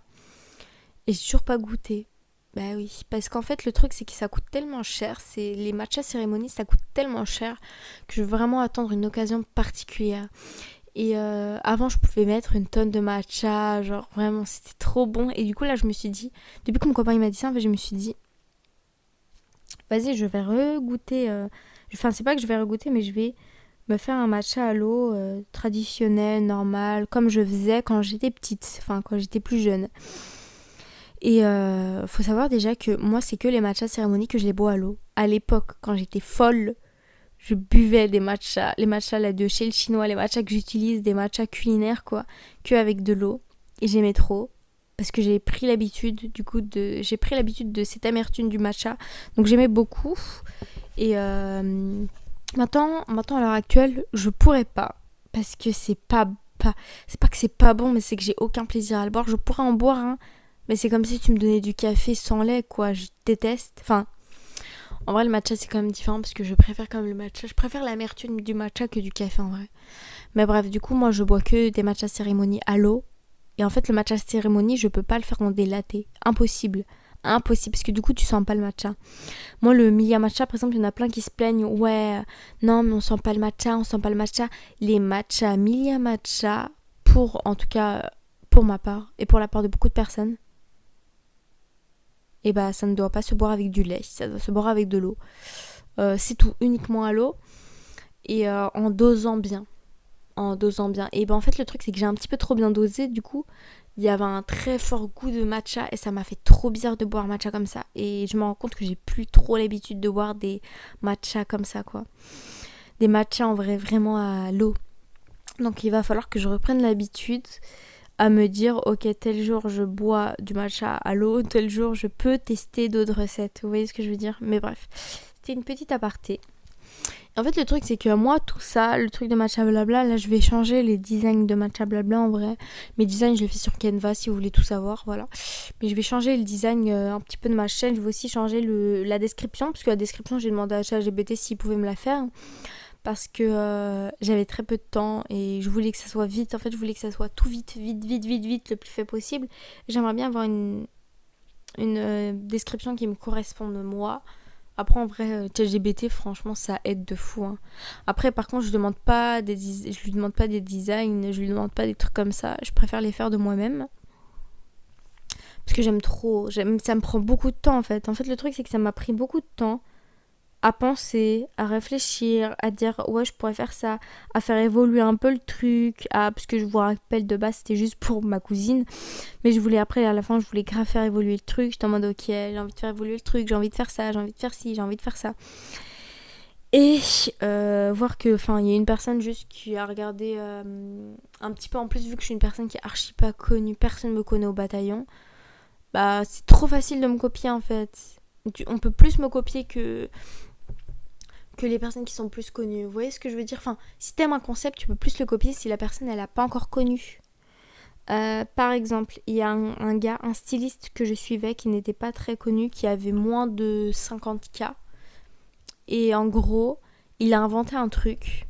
A: Et j'ai toujours pas goûté. Bah oui, parce qu'en fait, le truc, c'est que ça coûte tellement cher. Les matchas cérémonies, ça coûte tellement cher que je veux vraiment attendre une occasion particulière. Et avant, je pouvais mettre une tonne de matcha. Genre, vraiment, c'était trop bon. Et du coup, là, je me suis dit... depuis que mon copain il m'a dit ça, en fait, je me suis dit... vas-y, je vais regoûter... c'est pas que je vais regoûter, mais je vais me faire un matcha à l'eau traditionnel, normal, comme je faisais quand j'étais petite, quand j'étais plus jeune. Et faut savoir déjà que moi, c'est que les matchas cérémonies que je les bois à l'eau. À l'époque, quand j'étais folle, je buvais des matchas, les matchas là de chez le chinois, les matchas que j'utilise, des matchas culinaires, quoi, que avec de l'eau. et j'aimais trop. Parce que j'ai pris l'habitude de cette amertume du matcha. Donc j'aimais beaucoup. Et maintenant, à l'heure actuelle, je pourrais pas. Parce que c'est pas que c'est pas bon, mais c'est que j'ai aucun plaisir à le boire. Je pourrais en boire, hein. Mais c'est comme si tu me donnais du café sans lait, quoi. Je déteste. Enfin, en vrai, le matcha, c'est quand même différent parce que je préfère quand même le matcha. Je préfère l'amertume du matcha que du café, en vrai. Mais bref, du coup, moi, je bois que des matchas cérémonie à l'eau. Et en fait, le matcha cérémonie, je peux pas le faire en des lattés. Impossible. Impossible, parce que du coup, tu sens pas le matcha. Moi, le Milia matcha, par exemple, il y en a plein qui se plaignent. Ouais, non, mais on sent pas le matcha, on sent pas le matcha. Les matchas Milia matcha, en tout cas, pour ma part, et pour la part de beaucoup de personnes, et bah, ça ne doit pas se boire avec du lait, ça doit se boire avec de l'eau. C'est tout, uniquement à l'eau, et en dosant bien. Et ben en fait, le truc, c'est que j'ai un petit peu trop bien dosé, du coup, il y avait un très fort goût de matcha et ça m'a fait trop bizarre de boire matcha comme ça. Et je me rends compte que j'ai plus trop l'habitude de boire des matchas comme ça, quoi. Des matchas en vrai, vraiment à l'eau. Donc il va falloir que je reprenne l'habitude à me dire, ok, tel jour je bois du matcha à l'eau, tel jour je peux tester d'autres recettes. Vous voyez ce que je veux dire? Mais bref, c'était une petite aparté. En fait, le truc, c'est que moi, tout ça, le truc de matcha blabla, là, je vais changer les designs de matcha blabla en vrai. Mes designs, je les fais sur Canva si vous voulez tout savoir, voilà. Mais je vais changer le design un petit peu de ma chaîne. Je vais aussi changer la description, parce que la description, j'ai demandé à ChatGPT s'il pouvait me la faire. Parce que j'avais très peu de temps et je voulais que ça soit vite. En fait, je voulais que ça soit tout vite, le plus fait possible. J'aimerais bien avoir une description qui me corresponde moi. Après, en vrai, ChatGPT, franchement, ça aide de fou. Hein. Après, par contre, je lui demande pas des designs, je lui demande pas des trucs comme ça. Je préfère les faire de moi-même. Parce que j'aime trop. Ça me prend beaucoup de temps, en fait. En fait, le truc, c'est que ça m'a pris beaucoup de temps à penser, à réfléchir, à dire ouais je pourrais faire ça, à faire évoluer un peu le truc, parce que je vous rappelle de base c'était juste pour ma cousine, mais je voulais après à la fin je voulais grave faire évoluer le truc, j'étais en mode ok j'ai envie de faire évoluer le truc, j'ai envie de faire ça, j'ai envie de faire ci, j'ai envie de faire ça. Et voir que, enfin, il y a une personne juste qui a regardé un petit peu en plus, vu que je suis une personne qui est archi pas connue, personne me connaît au bataillon, bah c'est trop facile de me copier en fait. On peut plus me copier que les personnes qui sont plus connues. Vous voyez ce que je veux dire? Enfin, si t'aimes un concept, tu peux plus le copier si la personne, elle n'a pas encore connu. Par exemple, il y a un gars, un styliste que je suivais qui n'était pas très connu, qui avait moins de 50K. Et en gros, il a inventé un truc.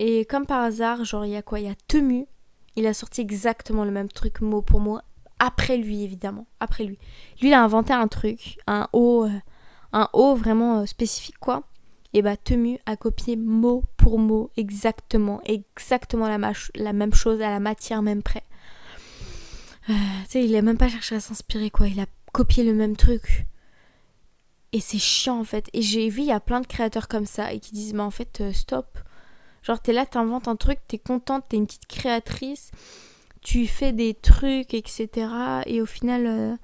A: Et comme par hasard, genre, il y a quoi? Il y a Temu. Il a sorti exactement le même truc, mot pour mot. Après lui, évidemment. Après lui. Lui, il a inventé un truc, un haut vraiment spécifique, quoi. Et bah, Temu a copié mot pour mot exactement la même chose, à la matière même près. Tu sais, il a même pas cherché à s'inspirer, quoi. Il a copié le même truc. Et c'est chiant, en fait. Et j'ai vu, il y a plein de créateurs comme ça et qui disent, mais en fait, stop. Genre, t'es là, t'inventes un truc, t'es contente, t'es une petite créatrice, tu fais des trucs, etc. Et au final,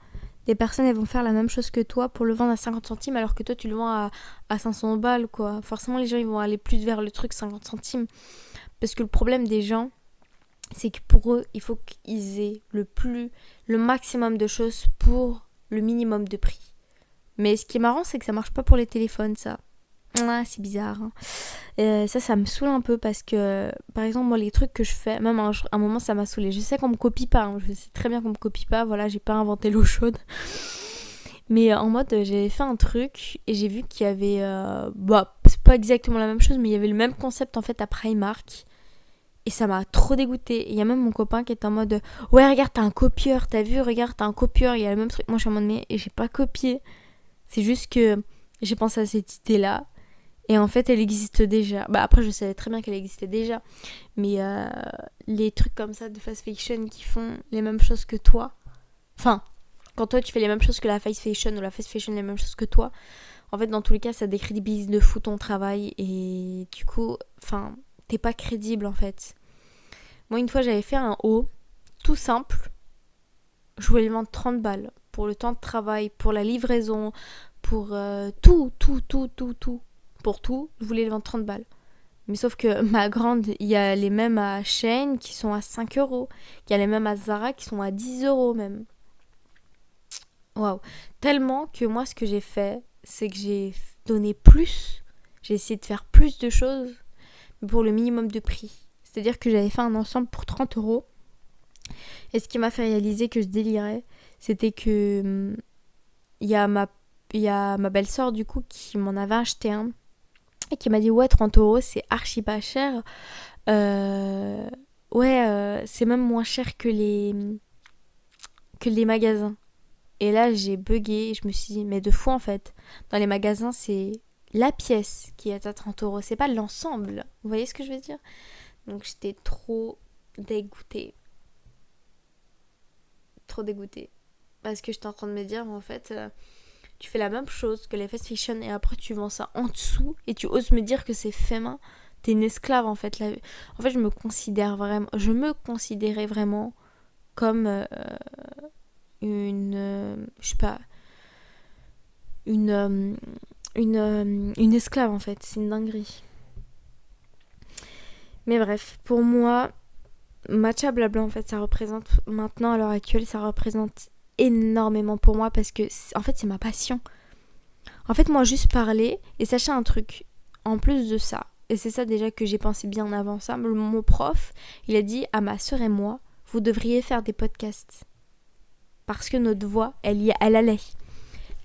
A: des personnes, elles vont faire la même chose que toi pour le vendre à 50 centimes, alors que toi, tu le vends à 500 balles, quoi. Forcément, les gens, ils vont aller plus vers le truc 50 centimes. Parce que le problème des gens, c'est que pour eux, il faut qu'ils aient le maximum de choses pour le minimum de prix. Mais ce qui est marrant, c'est que ça marche pas pour les téléphones, ça. Ouais, c'est bizarre. Hein. Ça me saoule un peu parce que, par exemple, moi, les trucs que je fais, même à un moment, ça m'a saoulé. Je sais qu'on me copie pas. Hein. Je sais très bien qu'on me copie pas. Voilà, j'ai pas inventé l'eau chaude. Mais en mode, j'avais fait un truc et j'ai vu qu'il y avait. C'est pas exactement la même chose, mais il y avait le même concept en fait à Primark. Et ça m'a trop dégoûté. Il y a même mon copain qui est en mode ouais, regarde, t'as un copieur. T'as vu, regarde, t'as un copieur. Il y a le même truc. Moi, je suis en mode mais j'ai pas copié. C'est juste que j'ai pensé à cette idée-là. Et en fait, elle existe déjà. Bah après, je savais très bien qu'elle existait déjà. Mais les trucs comme ça de fast fashion qui font les mêmes choses que toi. Enfin, quand toi, tu fais les mêmes choses que la fast fashion ou la fast fashion les mêmes choses que toi. En fait, dans tous les cas, ça décrédibilise de fou ton travail. Et du coup, enfin, t'es pas crédible en fait. Moi, une fois, j'avais fait un haut tout simple. Je voulais le vendre 30 balles. Pour le temps de travail, pour la livraison, pour tout. Pour tout, je voulais le vendre 30 balles. Mais sauf que ma grande, il y a les mêmes à Shein qui sont à 5 euros. Il y a les mêmes à Zara qui sont à 10 euros même. Waouh. Tellement que moi, ce que j'ai fait, c'est que j'ai donné plus. J'ai essayé de faire plus de choses pour le minimum de prix. C'est-à-dire que j'avais fait un ensemble pour 30 euros. Et ce qui m'a fait réaliser que je délirais, c'était que il y a ma belle-sœur du coup qui m'en avait acheté un et qui m'a dit ouais 30 euros c'est archi pas cher. C'est même moins cher que les magasins. Et là j'ai bugué et je me suis dit mais de fou en fait. Dans les magasins c'est la pièce qui est à 30 euros, c'est pas l'ensemble. Vous voyez ce que je veux dire? Donc j'étais trop dégoûtée. Trop dégoûtée. Parce que j'étais en train de me dire en fait tu fais la même chose que les fast fashion et après tu vends ça en dessous et tu oses me dire que c'est fait main. T'es une esclave en fait. En fait je me considérais vraiment comme je sais pas, une esclave en fait. C'est une dinguerie. Mais bref, pour moi, Matcha Blabla en fait ça représente maintenant à l'heure actuelle, ça représente énormément pour moi parce que en fait c'est ma passion. En fait moi juste parler et sachez un truc en plus de ça, et c'est ça déjà que j'ai pensé bien avant ça, mon prof il a dit à ma soeur et moi vous devriez faire des podcasts parce que notre voix elle allait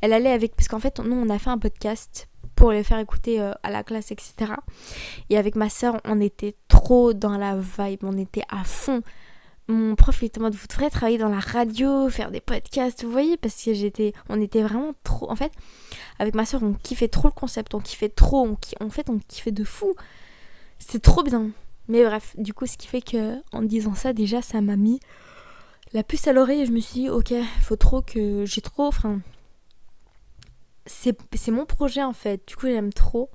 A: avec, parce qu'en fait nous on a fait un podcast pour les faire écouter à la classe etc. Et avec ma soeur on était trop dans la vibe, on était à fond. Mon prof il était en mode vous devrez travailler dans la radio, faire des podcasts, vous voyez, parce que on était vraiment trop, en fait avec ma soeur on kiffait trop le concept, on kiffait trop, on kiffait de fou, c'était trop bien. Mais bref, du coup ce qui fait que en disant ça déjà ça m'a mis la puce à l'oreille et je me suis dit ok, c'est mon projet en fait, du coup j'aime trop.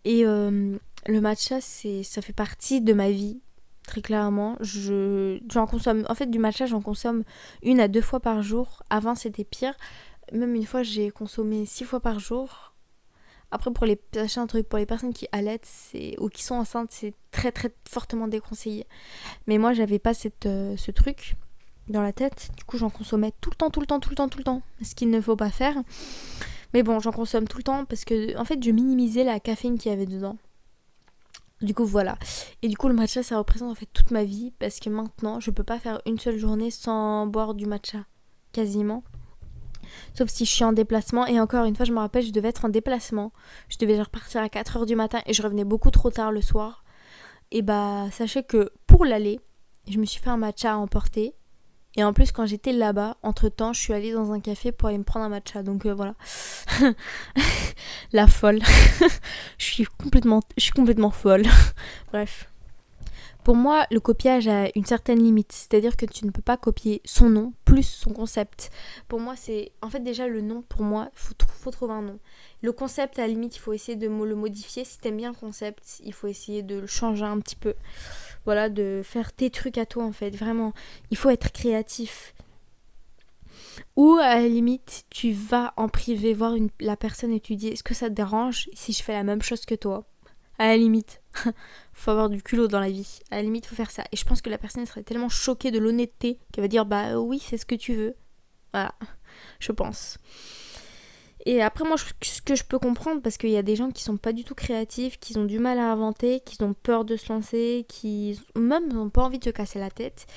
A: Et le matcha ça fait partie de ma vie. Très clairement, j'en consomme. En fait, du matcha, j'en consomme 1 à 2 fois par jour. Avant, c'était pire. Même une fois, j'ai consommé 6 fois par jour. Après, sachez un truc, pour les personnes qui allaitent ou qui sont enceintes, c'est très très fortement déconseillé. Mais moi, j'avais pas ce truc dans la tête. Du coup, j'en consommais tout le temps. Ce qu'il ne faut pas faire. Mais bon, j'en consomme tout le temps parce que, en fait, je minimisais la caféine qu'il y avait dedans. Du coup voilà. Et du coup le matcha ça représente en fait toute ma vie parce que maintenant je peux pas faire une seule journée sans boire du matcha. Quasiment. Sauf si je suis en déplacement. Et encore une fois je me rappelle je devais être en déplacement. Je devais genre partir à 4h du matin et je revenais beaucoup trop tard le soir. Et bah sachez que pour l'aller je me suis fait un matcha à emporter. Et en plus quand j'étais là-bas, entre temps je suis allée dans un café pour aller me prendre un matcha. Donc voilà. La folle. je suis complètement folle. Bref. Pour moi, le copiage a une certaine limite. C'est-à-dire que tu ne peux pas copier son nom plus son concept. Pour moi, c'est... En fait, déjà, le nom, pour moi, faut trouver un nom. Le concept, à la limite, il faut essayer de le modifier. Si t'aimes bien le concept, il faut essayer de le changer un petit peu. Voilà, de faire tes trucs à toi, en fait. Vraiment, il faut être créatif. Ou à la limite, tu vas en privé voir la personne et tu dis est-ce que ça te dérange si je fais la même chose que toi? À la limite, faut avoir du culot dans la vie. À la limite, faut faire ça. Et je pense que la personne serait tellement choquée de l'honnêteté qu'elle va dire bah oui, fais ce que tu veux. Voilà, je pense. Et après, moi, ce que je peux comprendre, parce qu'il y a des gens qui sont pas du tout créatifs, qui ont du mal à inventer, qui ont peur de se lancer, qui même n'ont pas envie de se casser la tête.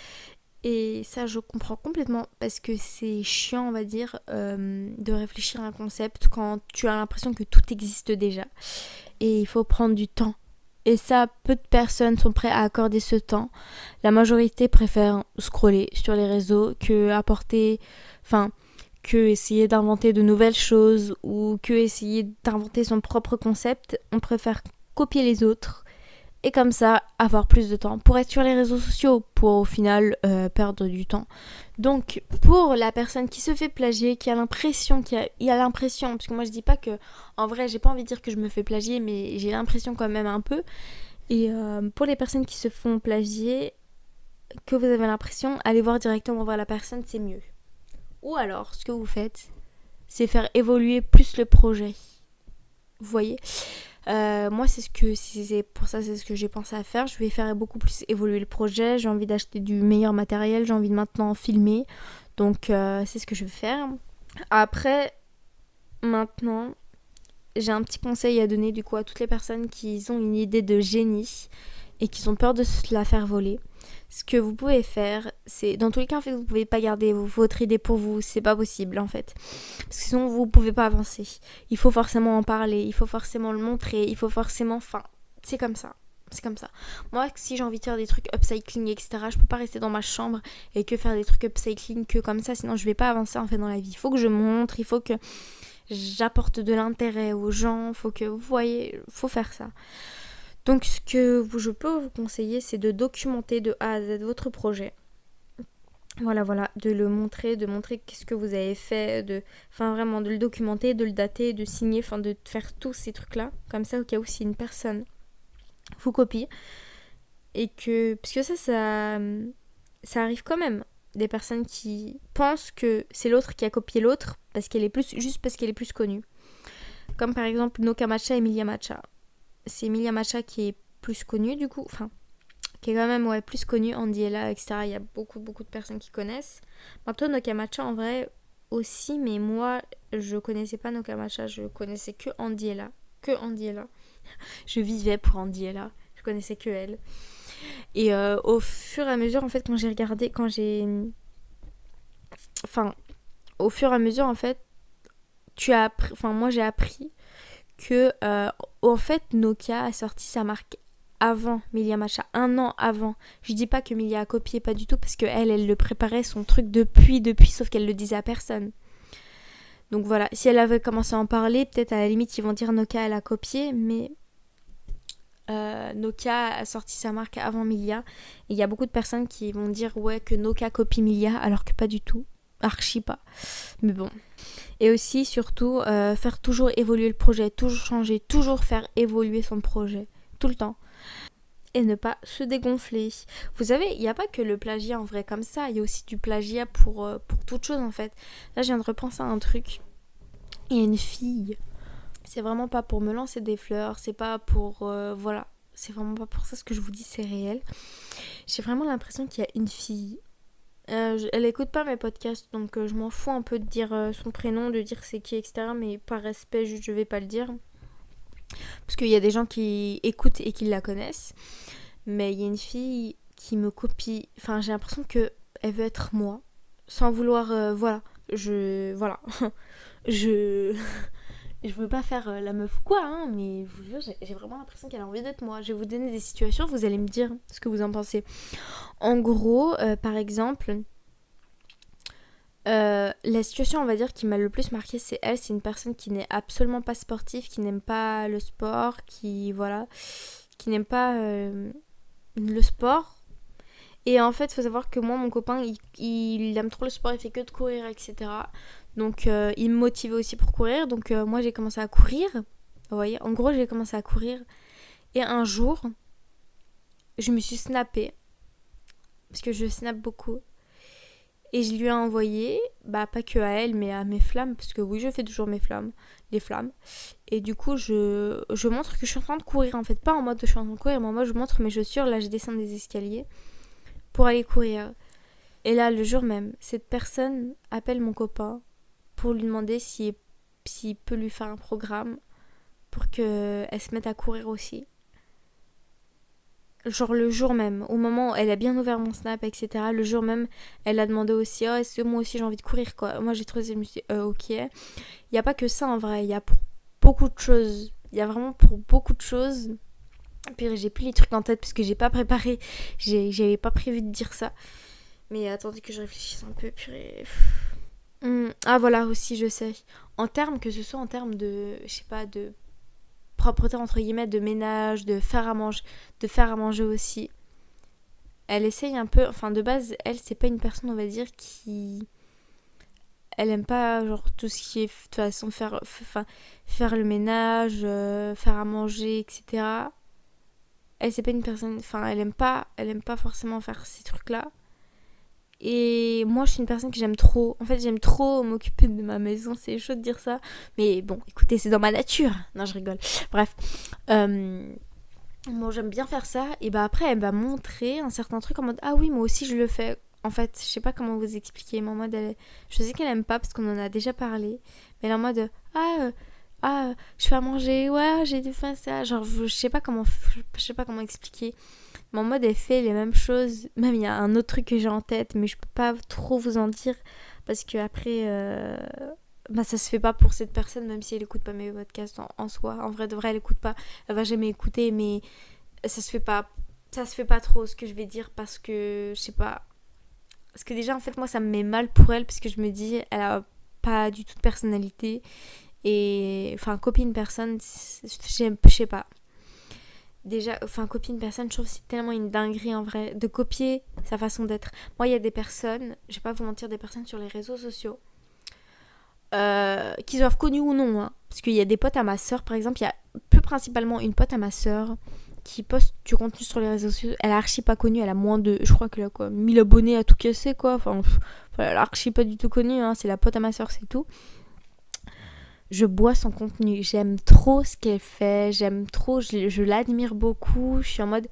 A: Et ça, je comprends complètement parce que c'est chiant, on va dire, de réfléchir à un concept quand tu as l'impression que tout existe déjà. Et il faut prendre du temps. Et ça, peu de personnes sont prêtes à accorder ce temps. La majorité préfère scroller sur les réseaux que essayer d'inventer de nouvelles choses ou que essayer d'inventer son propre concept. On préfère copier les autres. Et comme ça, avoir plus de temps pour être sur les réseaux sociaux, pour au final perdre du temps. Donc, pour la personne qui se fait plagier, qui a l'impression, parce que moi je dis pas que, en vrai, j'ai pas envie de dire que je me fais plagier, mais j'ai l'impression quand même un peu. Et pour les personnes qui se font plagier, que vous avez l'impression, allez voir directement voir la personne, c'est mieux. Ou alors, ce que vous faites, c'est faire évoluer plus le projet. Vous voyez ? Moi, c'est pour ça, c'est ce que j'ai pensé à faire. Je vais faire beaucoup plus évoluer le projet. J'ai envie d'acheter du meilleur matériel. J'ai envie de maintenant filmer. Donc, c'est ce que je vais faire. Après, maintenant, j'ai un petit conseil à donner du coup à toutes les personnes qui ont une idée de génie et qui ont peur de se la faire voler. Ce que vous pouvez faire, c'est dans tous les cas en fait vous pouvez pas garder votre idée pour vous, c'est pas possible en fait. Parce que sinon vous pouvez pas avancer. Il faut forcément en parler, il faut forcément le montrer, il faut forcément, enfin, c'est comme ça. C'est comme ça. Moi, si j'ai envie de faire des trucs upcycling, etc., je peux pas rester dans ma chambre et que faire des trucs upcycling que comme ça, sinon je vais pas avancer en fait dans la vie. Il faut que je montre, il faut que j'apporte de l'intérêt aux gens, faut que vous voyez, faut faire ça. Donc ce que je peux vous conseiller, c'est de documenter de A à Z votre projet. Voilà, de le montrer, de montrer qu'est-ce que vous avez fait, enfin vraiment de le documenter, de le dater, de signer, enfin de faire tous ces trucs-là, comme ça au cas où si une personne vous copie et que, parce que ça arrive quand même, des personnes qui pensent que c'est l'autre qui a copié l'autre parce qu'elle est juste parce qu'elle est plus connue. Comme par exemple Noka Matcha et Emilia Matcha. C'est Emilia Matcha qui est plus connue du coup, enfin qui est quand même plus connue, Andy Ella, etc. Il y a beaucoup de personnes qui connaissent. Maintenant Noka Matcha en vrai aussi, mais moi je connaissais pas Noka Matcha, je connaissais que Andy Ella. Je vivais pour Andy Ella, je connaissais que elle. Et au fur et à mesure en fait au fur et à mesure en fait moi j'ai appris que en fait Nokia a sorti sa marque avant Milia Matcha, 1 an avant. Je dis pas que Milia a copié, pas du tout, parce que elle le préparait son truc depuis, sauf qu'elle le disait à personne. Donc voilà, si elle avait commencé à en parler, peut-être à la limite ils vont dire Nokia elle a copié, mais Nokia a sorti sa marque avant Milia. Et il y a beaucoup de personnes qui vont dire ouais que Nokia copie Milia, alors que pas du tout, archi pas. Mais bon. Et aussi, surtout, faire toujours évoluer le projet, toujours changer, toujours faire évoluer son projet, tout le temps. Et ne pas se dégonfler. Vous savez, il n'y a pas que le plagiat en vrai comme ça, il y a aussi du plagiat pour toute chose en fait. Là, je viens de repenser à un truc. Il y a une fille. C'est vraiment pas pour me lancer des fleurs, c'est pas pour... voilà. C'est vraiment pas pour ça, ce que je vous dis, c'est réel. J'ai vraiment l'impression qu'il y a une fille... elle écoute pas mes podcasts, donc je m'en fous un peu de dire son prénom, de dire c'est qui, etc. Mais par respect, juste je vais pas le dire. Parce qu'il y a des gens qui écoutent et qui la connaissent. Mais il y a une fille qui me copie. Enfin, j'ai l'impression qu'elle veut être moi. Sans vouloir... voilà. Voilà. je... Je veux pas faire la meuf quoi, hein, mais je vous jure, j'ai vraiment l'impression qu'elle a envie d'être moi. Je vais vous donner des situations, vous allez me dire ce que vous en pensez. En gros, par exemple, la situation, on va dire, qui m'a le plus marqué, c'est elle. C'est une personne qui n'est absolument pas sportive, qui n'aime pas le sport, qui n'aime pas le sport. Et en fait, il faut savoir que moi, mon copain, il aime trop le sport, il fait que de courir, etc. Donc, il me motivait aussi pour courir. Donc, moi, j'ai commencé à courir. Vous voyez, en gros, j'ai commencé à courir. Et un jour, je me suis snappée. Parce que je snappe beaucoup. Et je lui ai envoyé, pas que à elle, mais à mes flammes. Parce que oui, je fais toujours les flammes. Et du coup, je montre que je suis en train de courir. En fait, pas en mode je suis en train de courir, mais en mode je montre mes chaussures. Là, je descends des escaliers pour aller courir. Et là, le jour même, cette personne appelle mon copain pour lui demander s'il peut lui faire un programme pour qu'elle se mette à courir aussi. Genre le jour même, au moment où elle a bien ouvert mon snap, etc. Le jour même, elle a demandé aussi, oh, est-ce que moi aussi j'ai envie de courir, quoi. Moi j'ai trouvé, je me suis dit, ok. Il n'y a pas que ça en vrai, il y a pour beaucoup de choses. Il y a vraiment pour beaucoup de choses. Puis j'ai plus les trucs en tête parce que j'ai pas préparé, j'avais pas prévu de dire ça. Mais attendez que je réfléchisse un peu, purée. Ah voilà, aussi je sais. Que ce soit en termes de, je sais pas, de propreté entre guillemets, de ménage, de faire à manger aussi. Elle essaye un peu, enfin de base, elle c'est pas une personne on va dire qui... Elle aime pas genre tout ce qui est de toute façon faire le ménage, faire à manger, etc. Elle c'est pas une personne, enfin elle aime pas forcément faire ces trucs là. Et moi, je suis une personne que j'aime trop. En fait, j'aime trop m'occuper de ma maison. C'est chaud de dire ça. Mais bon, écoutez, c'est dans ma nature. Non, je rigole. Bref. Bon, j'aime bien faire ça. Et bah après, elle m'a montré un certain truc en mode ah oui, moi aussi je le fais. En fait, je sais pas comment vous expliquer. Mais en mode, je sais qu'elle aime pas parce qu'on en a déjà parlé. Mais elle est en mode je fais à manger. Ouais, j'ai dû faire ça. Genre, je sais pas comment expliquer. Mais en mode, elle fait les mêmes choses. Même, il y a un autre truc que j'ai en tête, mais je peux pas trop vous en dire. Parce que après, ça se fait pas pour cette personne, même si elle écoute pas mes podcasts en soi. En vrai, de vrai, elle écoute pas. Elle va jamais écouter, mais ça se fait pas. Ça se fait pas trop ce que je vais dire parce que, je sais pas. Parce que déjà, en fait, moi, ça me met mal pour elle parce que je me dis, elle a pas du tout de personnalité. Et, enfin, copier une personne, je sais pas. Déjà, enfin, copier une personne, je trouve que c'est tellement une dinguerie en vrai, de copier sa façon d'être. Moi, il y a des personnes, je vais pas vous mentir, des personnes sur les réseaux sociaux, qu'ils soient connus ou non, hein. Parce qu'il y a des potes à ma soeur, par exemple, il y a plus principalement une pote à ma soeur qui poste du contenu sur les réseaux sociaux. Elle est archi pas connue, elle a moins de, je crois qu'elle a quoi, 1000 abonnés à tout casser, quoi. Enfin, elle est archi pas du tout connue, hein. C'est la pote à ma soeur, c'est tout. Je bois son contenu, j'aime trop ce qu'elle fait, j'aime trop, je l'admire beaucoup, je suis en mode...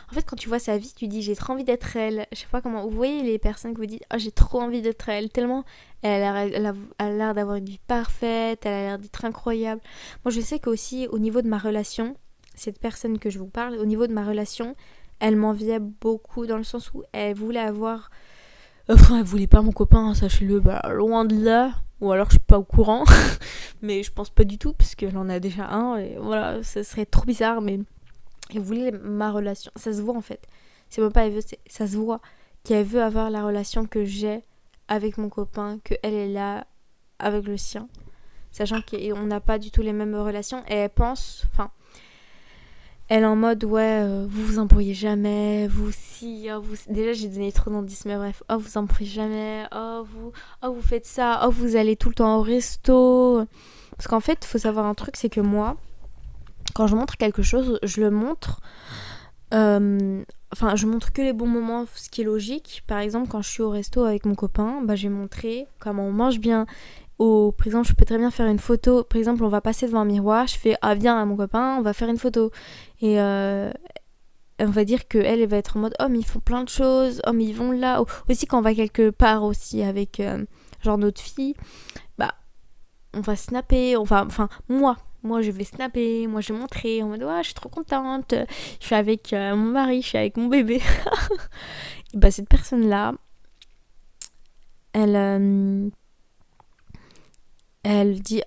A: En fait, quand tu vois sa vie, tu dis j'ai trop envie d'être elle. Je sais pas comment... Vous voyez les personnes que vous dites j'ai trop envie d'être elle, tellement elle a l'air d'avoir une vie parfaite, elle a l'air d'être incroyable. Moi, je sais qu'aussi, au niveau de ma relation, cette personne que je vous parle, au niveau de ma relation, elle m'enviait beaucoup dans le sens où elle voulait avoir... Enfin, elle voulait pas mon copain, sachez-le, loin de là. Ou alors je suis pas au courant. Mais je pense pas du tout, parce qu'elle en a déjà un. Et voilà, ça serait trop bizarre. Mais elle voulait ma relation. Ça se voit en fait. C'est même pas elle veut, ça se voit qu'elle veut avoir la relation que j'ai avec mon copain, que elle est là avec le sien. Sachant qu'on n'a pas du tout les mêmes relations. Et elle pense... Enfin... Elle est en mode, vous vous embrouillez jamais, vous si, vous... Déjà, j'ai donné trop d'indices, mais bref. Vous embrouillez jamais, vous faites ça, vous allez tout le temps au resto. Parce qu'en fait, il faut savoir un truc, c'est que moi, quand je montre quelque chose, je le montre... je montre que les bons moments, ce qui est logique. Par exemple, quand je suis au resto avec mon copain, je vais montrer comment on mange bien. Par exemple, je peux très bien faire une photo. Par exemple, on va passer devant un miroir, je fais viens à mon copain, on va faire une photo. Et on va dire qu'elle va être en mode mais ils font plein de choses, mais ils vont là. Aussi quand on va quelque part aussi avec genre notre fille, on va snapper, moi je vais snapper, moi je vais montrer en mode je suis trop contente, je suis avec mon mari, je suis avec mon bébé. Et cette personne là, elle dit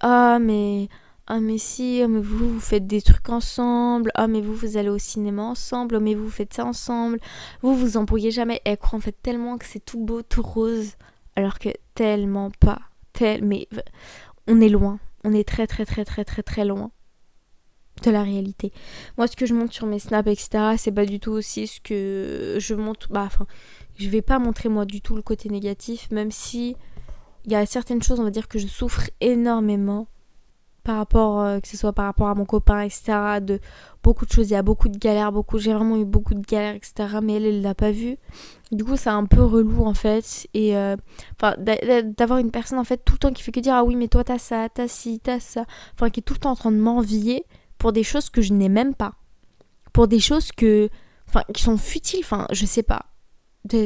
A: mais si, mais vous faites des trucs ensemble, mais vous allez au cinéma ensemble, mais vous faites ça ensemble, vous embrouillez jamais. Elle croit en fait tellement que c'est tout beau, tout rose, alors que tellement pas. Mais on est loin, on est très très très très très très loin de la réalité. Moi, ce que je montre sur mes snaps, etc., c'est pas du tout aussi ce que je montre. Je vais pas montrer moi du tout le côté négatif, même si il y a certaines choses, on va dire que je souffre énormément par rapport, que ce soit par rapport à mon copain, etc., de beaucoup de choses, il y a beaucoup de galères, j'ai vraiment eu beaucoup de galères, etc., mais elle l'a pas vu. Du coup, c'est un peu relou, en fait, et d'avoir une personne, en fait, tout le temps qui fait que dire oui, mais toi, t'as ça, t'as ci, t'as ça, enfin, qui est tout le temps en train de m'envier pour des choses que je n'ai même pas, pour des choses qui sont futiles, je sais pas,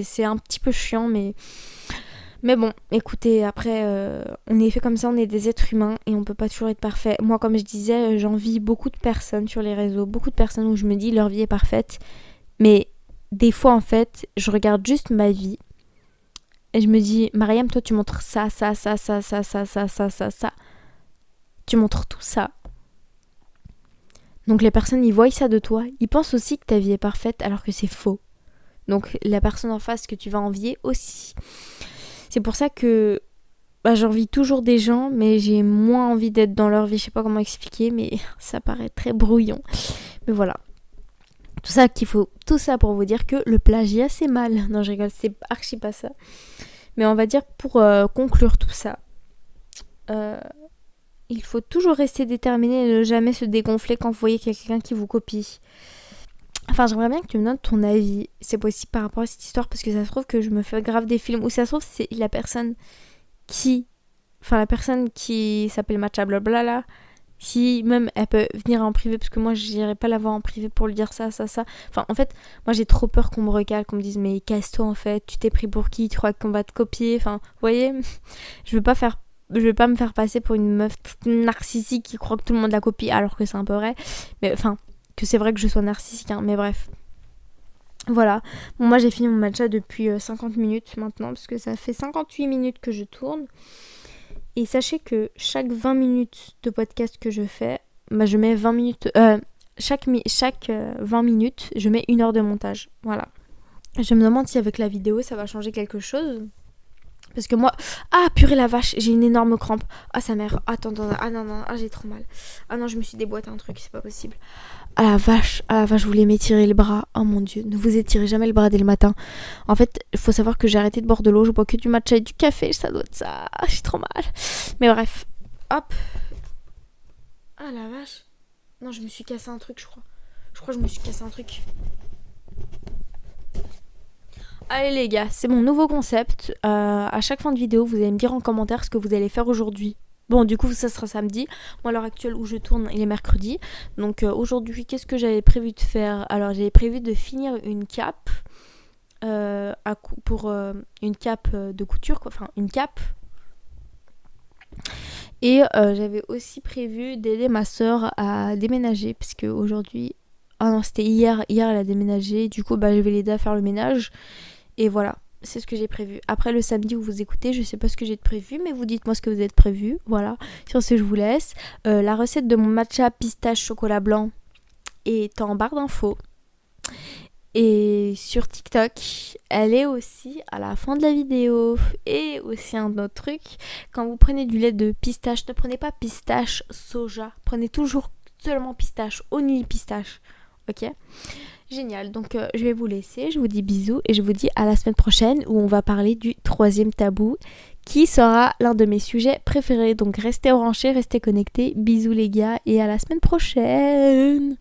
A: c'est un petit peu chiant, mais bon, écoutez, après, on est fait comme ça, on est des êtres humains et on peut pas toujours être parfait. Moi, comme je disais, j'envie beaucoup de personnes sur les réseaux, beaucoup de personnes où je me dis leur vie est parfaite. Mais des fois, en fait, je regarde juste ma vie et je me dis, Mariam, toi, tu montres ça, ça, ça, ça, ça, ça, ça, ça, ça, ça. Tu montres tout ça. Donc les personnes, ils voient ça de toi. Ils pensent aussi que ta vie est parfaite alors que c'est faux. Donc la personne en face que tu vas envier aussi. C'est pour ça que j'envie toujours des gens, mais j'ai moins envie d'être dans leur vie. Je sais pas comment expliquer, mais ça paraît très brouillon. Mais voilà. Tout ça pour vous dire que le plagiat, c'est mal. Non, je rigole, c'est archi pas ça. Mais on va dire pour conclure tout ça, il faut toujours rester déterminé et ne jamais se dégonfler quand vous voyez quelqu'un qui vous copie. Enfin, j'aimerais bien que tu me donnes ton avis, c'est possible par rapport à cette histoire, parce que ça se trouve que je me fais grave des films, ou ça se trouve c'est la personne qui... Enfin, la personne qui s'appelle Matcha Blabla là, si même elle peut venir en privé, parce que moi j'irai pas la voir en privé pour lui dire ça. Enfin, en fait, moi j'ai trop peur qu'on me recale, qu'on me dise mais casse-toi en fait, tu t'es pris pour qui, tu crois qu'on va te copier, enfin, vous voyez, je veux pas me faire passer pour une meuf narcissique qui croit que tout le monde la copie, alors que c'est un peu vrai, mais enfin, que c'est vrai que je sois narcissique, hein, mais bref. Voilà, bon, moi j'ai fini mon matcha depuis 50 minutes maintenant, parce que ça fait 58 minutes que je tourne. Et sachez que chaque 20 minutes de podcast que je fais, bah je mets 20 minutes... chaque 20 minutes, je mets 1 heure de montage. Voilà. Je me demande si avec la vidéo, ça va changer quelque chose. Parce que moi... Ah, purée la vache, j'ai une énorme crampe. Ah, sa mère. Attends. Ah non, j'ai trop mal. Ah non, je me suis déboîté un truc, c'est pas possible. Ah la vache, je voulais m'étirer le bras. Oh mon dieu, ne vous étirez jamais le bras dès le matin. En fait, il faut savoir que j'ai arrêté de boire de l'eau, je bois que du matcha et du café, ça doit être ça. J'ai trop mal. Mais bref, hop. Ah la vache. Non, je me suis cassé un truc, je crois. Je crois que je me suis cassé un truc. Allez les gars, c'est mon nouveau concept. À chaque fin de vidéo, vous allez me dire en commentaire ce que vous allez faire aujourd'hui. Bon, du coup, ça sera samedi. Moi, à l'heure actuelle où je tourne, il est mercredi. Donc, aujourd'hui, qu'est-ce que j'avais prévu de faire ? Alors, j'avais prévu de finir une cape. Pour une cape de couture, quoi. Enfin, une cape. Et j'avais aussi prévu d'aider ma soeur à déménager. Parce qu'aujourd'hui... Ah non, c'était hier. Hier, elle a déménagé. Du coup, je vais l'aider à faire le ménage. Et voilà. C'est ce que j'ai prévu. Après le samedi où vous écoutez, je sais pas ce que j'ai de prévu, mais vous dites-moi ce que vous êtes prévu. Voilà. Sur ce, je vous laisse. La recette de mon matcha pistache chocolat blanc est en barre d'infos. Et sur TikTok, elle est aussi à la fin de la vidéo. Et aussi un autre truc, quand vous prenez du lait de pistache, ne prenez pas pistache soja. Prenez toujours seulement pistache, only pistache. Ok ? Génial, donc je vais vous laisser, je vous dis bisous et je vous dis à la semaine prochaine où on va parler du 3e tabou qui sera l'un de mes sujets préférés. Donc restez branchés, restez connectés, bisous les gars et à la semaine prochaine.